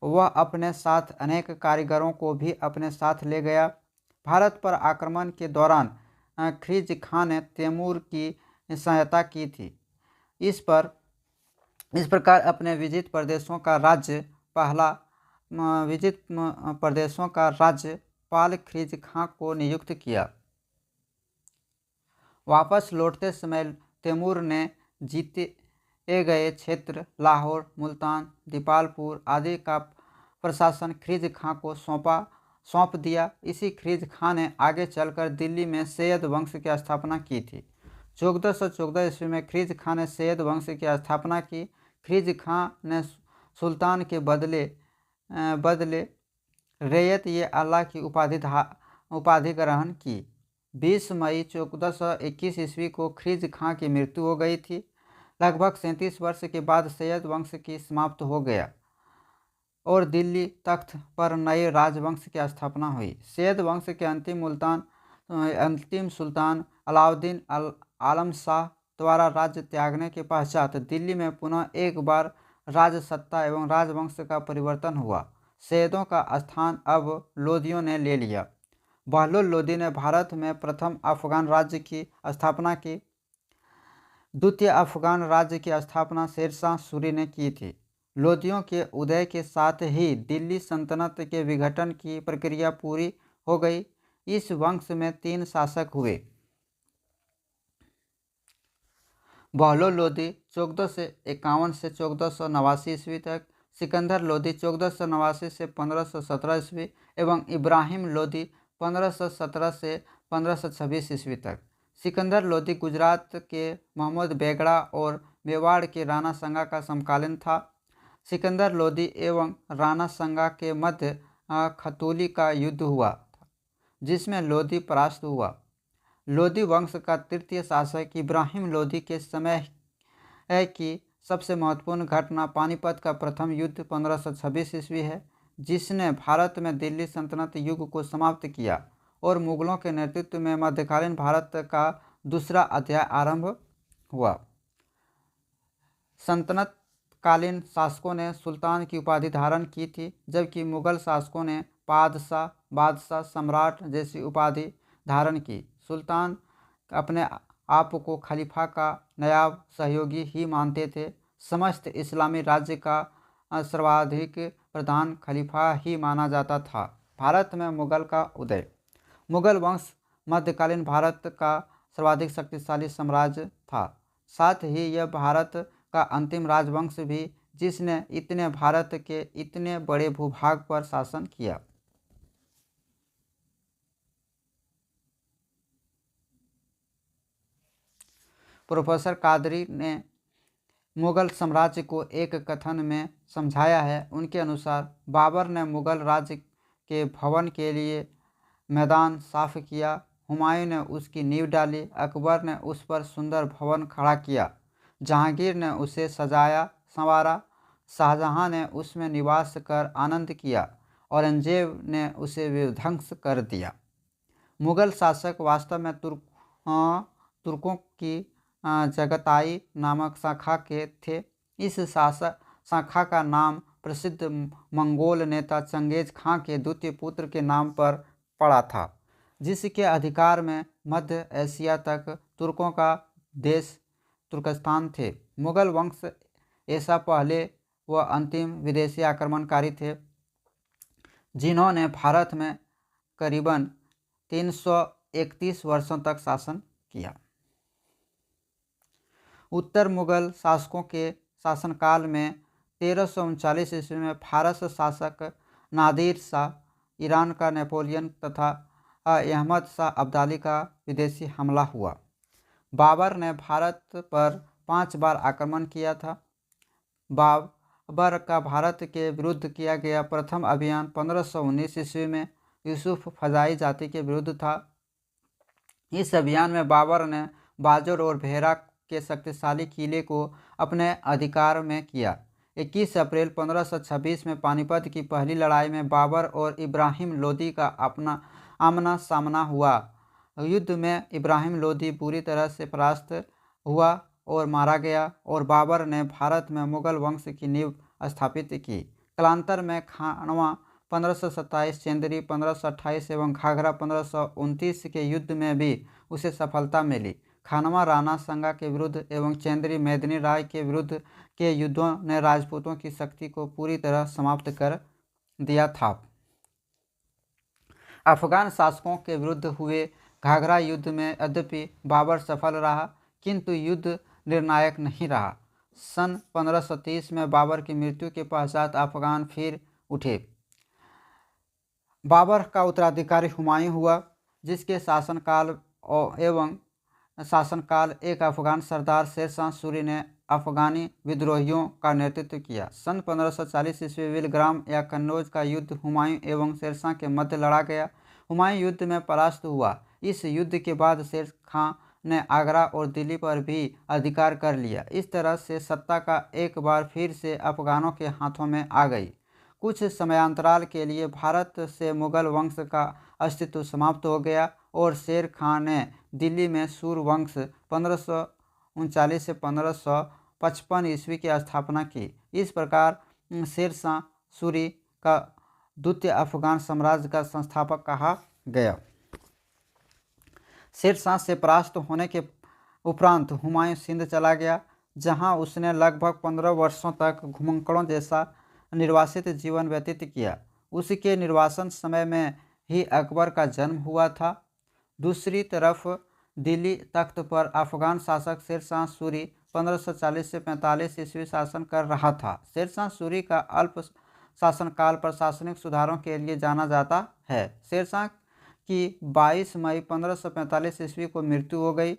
वह अपने साथ अनेक कारीगरों को भी अपने साथ ले गया। भारत पर आक्रमण के दौरान खिलजी खां ने तैमूर की सहायता की थी। इस प्रकार अपने विजित प्रदेशों का राज्यपाल खिलजी खां को नियुक्त किया। वापस लौटते समय तैमूर ने जीते गए क्षेत्र लाहौर, मुल्तान, दीपालपुर आदि का प्रशासन खिलजी खां को सौंप दिया। इसी खिलजी खां ने आगे चलकर दिल्ली में सैयद वंश की स्थापना की थी। 1414 ईस्वी में खिलजी खां ने सैयद वंश की स्थापना की। खिलजी खां ने सुल्तान के बदले रैयत ये अल्लाह की उपाधि ग्रहण की। 20 मई 1421 ईस्वी को खिलजी खां की मृत्यु हो गई थी। लगभग 37 वर्ष के बाद सैयद वंश की समाप्त हो गया और दिल्ली तख्त पर नए राजवंश की स्थापना हुई। सैयद वंश के अंतिम सुल्तान अलाउद्दीन आलम शाह द्वारा राज्य त्यागने के पश्चात दिल्ली में पुनः एक बार राजसत्ता एवं राजवंश का परिवर्तन हुआ। सैयदों का स्थान अब लोदियों ने ले लिया। बहलोल लोदी ने भारत में प्रथम अफगान राज्य की स्थापना की। द्वितीय अफगान राज्य की स्थापना शेरशाह सूरी ने की थी। लोदियों के उदय के साथ ही दिल्ली सल्तनत के विघटन की प्रक्रिया पूरी हो गई। इस वंश में 3 शासक हुए। बहलोल लोदी 1451 से 1489 ईस्वी तक, सिकंदर लोदी 1489 से 1517 ईस्वी एवं इब्राहिम लोदी 1517 से 1526 ईस्वी तक। सिकंदर लोदी गुजरात के मोहम्मद बेगड़ा और मेवाड़ के राणा संगा का समकालीन था। सिकंदर लोदी एवं राणा संगा के मध्य खतूली का युद्ध हुआ था। जिसमें लोदी परास्त हुआ। लोदी वंश का तृतीय शासक इब्राहिम लोदी के समय की सबसे महत्वपूर्ण घटना पानीपत का प्रथम युद्ध 1526 ईस्वी है, जिसने भारत में दिल्ली सल्तनत युग को समाप्त किया और मुगलों के नेतृत्व में मध्यकालीन भारत का दूसरा अध्याय आरंभ हुआ। सल्तनत कालीन शासकों ने सुल्तान की उपाधि धारण की थी, जबकि मुगल शासकों ने पादशाह, बादशाह, सम्राट जैसी उपाधि धारण की। सुल्तान अपने आप को खलीफा का नायाब सहयोगी ही मानते थे। समस्त इस्लामी राज्य का सर्वाधिक प्रधान खलीफा ही माना जाता था। भारत में मुगल का उदय। मुगल वंश मध्यकालीन भारत का सर्वाधिक शक्तिशाली साम्राज्य था। साथ ही यह भारत का अंतिम राजवंश भी, जिसने इतने भारत के इतने बड़े भूभाग पर शासन किया। प्रोफेसर कादरी ने मुगल साम्राज्य को एक कथन में समझाया है। उनके अनुसार बाबर ने मुगल राज्य के भवन के लिए मैदान साफ किया, हुमायूं ने उसकी नींव डाली, अकबर ने उस पर सुंदर भवन खड़ा किया, जहांगीर ने उसे सजाया संवारा, शाहजहां ने उसमें निवास कर आनंद किया, औरंगजेब ने उसे विध्वंस कर दिया। मुगल शासक वास्तव में तुर्कों की जगताई नामक शाखा के थे। इस शाखा का नाम प्रसिद्ध मंगोल नेता चंगेज खां के द्वितीय पुत्र के नाम पर पड़ा था, जिसके अधिकार में मध्य एशिया तक तुर्कों का देश तुर्कस्तान थे। मुगल वंश ऐसा पहले व अंतिम विदेशी आक्रमणकारी थे जिन्होंने भारत में करीबन 331 वर्षों तक शासन किया। उत्तर मुगल शासकों के शासनकाल में 1339 ईस्वी में फारस शासक नादिर शाह, ईरान का नेपोलियन तथा अहमद शाह अब्दाली का विदेशी हमला हुआ। बाबर ने भारत पर 5 बार आक्रमण किया था। बाबर का भारत के विरुद्ध किया गया प्रथम अभियान 1519 ईस्वी में यूसुफ फजाई जाति के विरुद्ध था। इस अभियान में बाबर ने बाजोर और भेरा के शक्तिशाली किले को अपने अधिकार में किया। 21 अप्रैल 1526 में पानीपत की पहली लड़ाई में बाबर और इब्राहिम लोदी का अपना आमना सामना हुआ। युद्ध में इब्राहिम लोदी पूरी तरह से परास्त हुआ और मारा गया और बाबर ने भारत में मुगल वंश की नींव स्थापित की। कालांतर में खानवा 1527, चंदेरी 1528 एवं घाघरा 1529 के युद्ध में भी उसे सफलता मिली। खानवा राणा संगा के विरुद्ध एवं चंदेरी मेदिनी राय के विरुद्ध के युद्धों ने राजपूतों की शक्ति को पूरी तरह समाप्त कर दिया था। अफगान शासकों के विरुद्ध हुए घाघरा युद्ध में यद्यपि बाबर सफल रहा, किंतु युद्ध निर्णायक नहीं रहा। सन 1530 में बाबर की मृत्यु के पश्चात अफगान फिर उठे। बाबर का उत्तराधिकारी हुमायूं हुआ, जिसके शासनकाल एक अफगान सरदार शेरशाह सूरी ने अफगानी विद्रोहियों का नेतृत्व किया। सन 1540 ईस्वी विलग्राम या कन्नौज का युद्ध हुमायूं एवं शेरशाह के मध्य लड़ा गया। हुमायूं युद्ध में परास्त हुआ। इस युद्ध के बाद शेर खां ने आगरा और दिल्ली पर भी अधिकार कर लिया। इस तरह से सत्ता का एक बार फिर से अफगानों के हाथों में आ गई। कुछ समयांतराल के लिए भारत से मुगल वंश का अस्तित्व समाप्त हो गया और शेर खां ने दिल्ली में सूर वंश 1539 से 1555 ईस्वी की स्थापना की। इस प्रकार शेरशाह सूरी का द्वितीय अफगान साम्राज्य का संस्थापक कहा गया। शेरशाह से परास्त होने के उपरांत हुमायूं सिंध चला गया, जहां उसने लगभग 15 वर्षों तक घुमक्कड़ों जैसा निर्वासित जीवन व्यतीत किया। उसके निर्वासन समय में ही अकबर का जन्म हुआ था। दूसरी तरफ दिल्ली तख्त पर अफगान शासक शेरशाह सूरी 1540 से 45 ईस्वी शासन कर रहा था। शेरशाह सूरी का अल्प शासनकाल प्रशासनिक सुधारों के लिए जाना जाता है। शेरशाह की 22 मई 1545 ईस्वी को मृत्यु हो गई।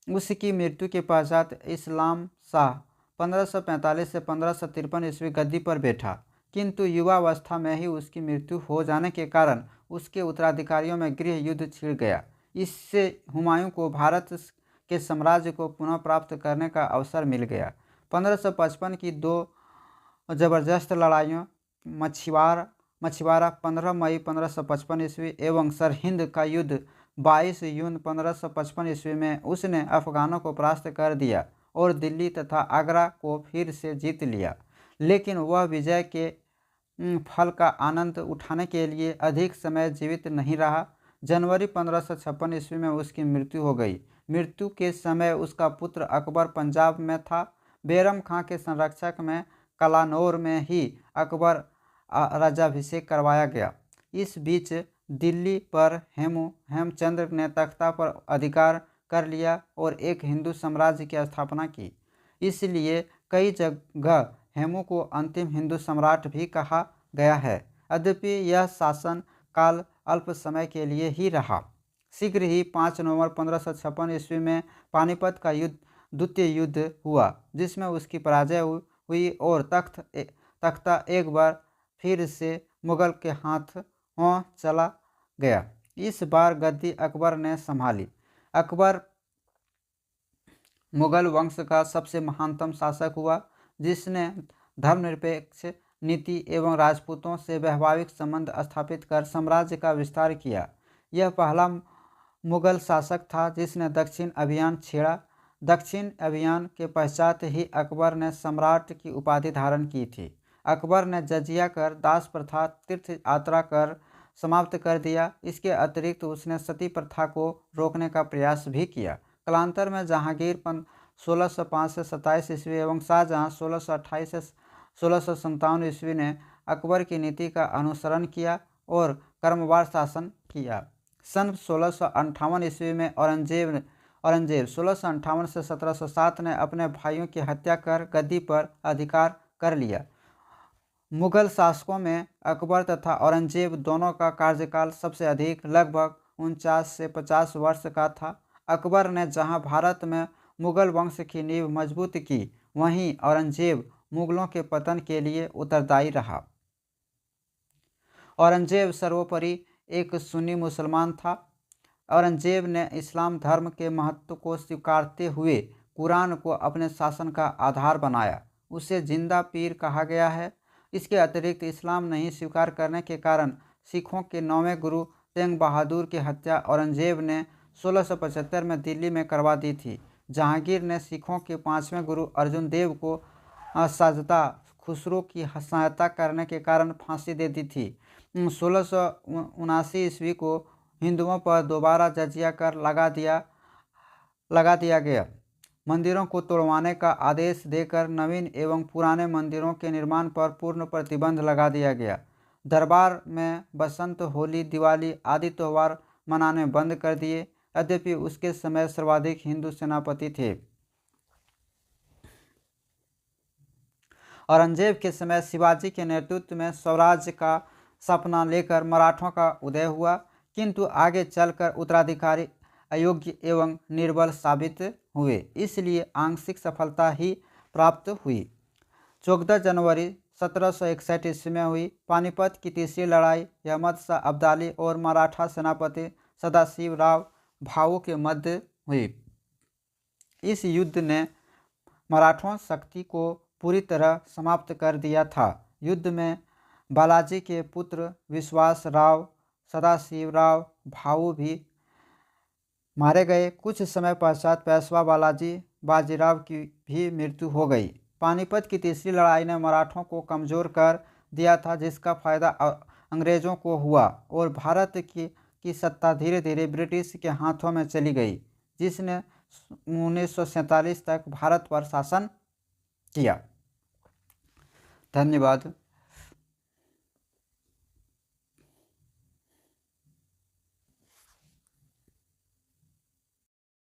उसकी मृत्यु के पश्चात इस्लाम शाह 1545 से 1553 ईस्वी गद्दी पर बैठा, किंतु युवावस्था में ही उसकी मृत्यु हो जाने के कारण उसके उत्तराधिकारियों में गृह युद्ध छिड़ गया। इससे हुमायूं को भारत के साम्राज्य को पुनः प्राप्त करने का अवसर मिल गया। 1555 की दो जबरदस्त लड़ाइयों मछुआरा 15 मई 1555 ईस्वी एवं सरहिंद का युद्ध 22 जून 1555 ईस्वी में उसने अफगानों को परास्त कर दिया और दिल्ली तथा आगरा को फिर से जीत लिया। लेकिन वह विजय के फल का आनंद उठाने के लिए अधिक समय जीवित नहीं रहा। जनवरी 1556 ईस्वी में उसकी मृत्यु हो गई। मृत्यु के समय उसका पुत्र अकबर पंजाब में था। बैरम खां के संरक्षक में कलानौर में ही अकबर राज्याभिषेक करवाया गया। इस बीच दिल्ली पर हेमचंद्र ने तख्ता पर अधिकार कर लिया और एक हिंदू साम्राज्य की स्थापना की। इसलिए कई जगह हेमू को अंतिम हिंदू सम्राट भी कहा गया है। यद्यपि यह शासन काल अल्प समय के लिए ही रहा। शीघ्र ही 5 नवंबर 1556 ईस्वी में पानीपत का द्वितीय युद्ध हुआ, जिसमें उसकी पराजय हुई और तख्ता एक बार फिर से मुगल के हाथों चला गया। इस बार गद्दी अकबर ने संभाली। अकबर मुगल वंश का सबसे महानतम शासक हुआ, जिसने धर्मनिरपेक्ष नीति एवं राजपूतों से वैवाहिक संबंध स्थापित कर साम्राज्य का विस्तार किया। यह पहला मुगल शासक था जिसने दक्षिण अभियान छेड़ा। दक्षिण अभियान के पश्चात ही अकबर ने सम्राट की उपाधि धारण की थी। अकबर ने जजिया कर, दास प्रथा, तीर्थ यात्रा कर समाप्त कर दिया। इसके अतिरिक्त उसने सती प्रथा को रोकने का प्रयास भी किया। कालांतर में जहांगीर 1605 से 27 ईस्वी एवं शाहजहां 1628 से 1657 ईस्वी ने अकबर की नीति का अनुसरण किया और क्रमवार शासन किया। सन 1658 ईस्वी में औरंगजेब 1658 से 1707 ने अपने भाइयों की हत्या कर गद्दी पर अधिकार कर लिया। मुगल शासकों में अकबर तथा औरंगजेब दोनों का कार्यकाल सबसे अधिक लगभग 49 से 50 वर्ष का था। अकबर ने जहां भारत में मुगल वंश की नींव मजबूत की, वहीं औरंगजेब मुगलों के पतन के लिए उत्तरदायी रहा। औरंगजेब सर्वोपरि एक सुन्नी मुसलमान था। औरंगजेब ने इस्लाम धर्म के महत्व को स्वीकारते हुए कुरान को अपने शासन का आधार बनाया। उसे जिंदा पीर कहा गया है। इसके अतिरिक्त इस्लाम नहीं स्वीकार करने के कारण सिखों के 9वें गुरु तेंग बहादुर की हत्या औरंगजेब ने 1675 में दिल्ली में करवा दी थी। जहांगीर ने सिखों के 5वें गुरु अर्जुन देव को साजदा खुसरो की सहायता करने के कारण फांसी दे दी थी। 1679 ईस्वी को हिंदुओं पर दोबारा जजिया कर लगा दिया गया। मंदिरों को तोड़वाने का आदेश देकर नवीन एवं पुराने मंदिरों के निर्माण पर पूर्ण प्रतिबंध लगा दिया गया। दरबार में बसंत, होली, दिवाली आदि त्यौहार मनाने बंद कर दिए। यद्यपि उसके समय सर्वाधिक हिंदू सेनापति थे। औरंगजेब के समय शिवाजी के नेतृत्व में स्वराज्य का सपना लेकर मराठों का उदय हुआ, किंतु आगे चलकर उत्तराधिकारी अयोग्य एवं निर्बल साबित हुए, इसलिए आंशिक सफलता ही प्राप्त हुई। 14 जनवरी 1761 ईस्वी में हुई पानीपत की तीसरी लड़ाई अहमद शाह अब्दाली और मराठा सेनापति सदाशिव राव भाऊ के मध्य हुई। इस युद्ध ने मराठों शक्ति को पूरी तरह समाप्त कर दिया था। युद्ध में बालाजी के पुत्र विश्वास राव, सदाशिव राव भाऊ भी मारे गए। कुछ समय पश्चात पेशवा बाजीराव की भी मृत्यु हो गई। पानीपत की तीसरी लड़ाई ने मराठों को कमज़ोर कर दिया था, जिसका फायदा अंग्रेज़ों को हुआ और भारत की सत्ता धीरे धीरे ब्रिटिश के हाथों में चली गई, जिसने 1947 तक भारत पर शासन किया। धन्यवाद।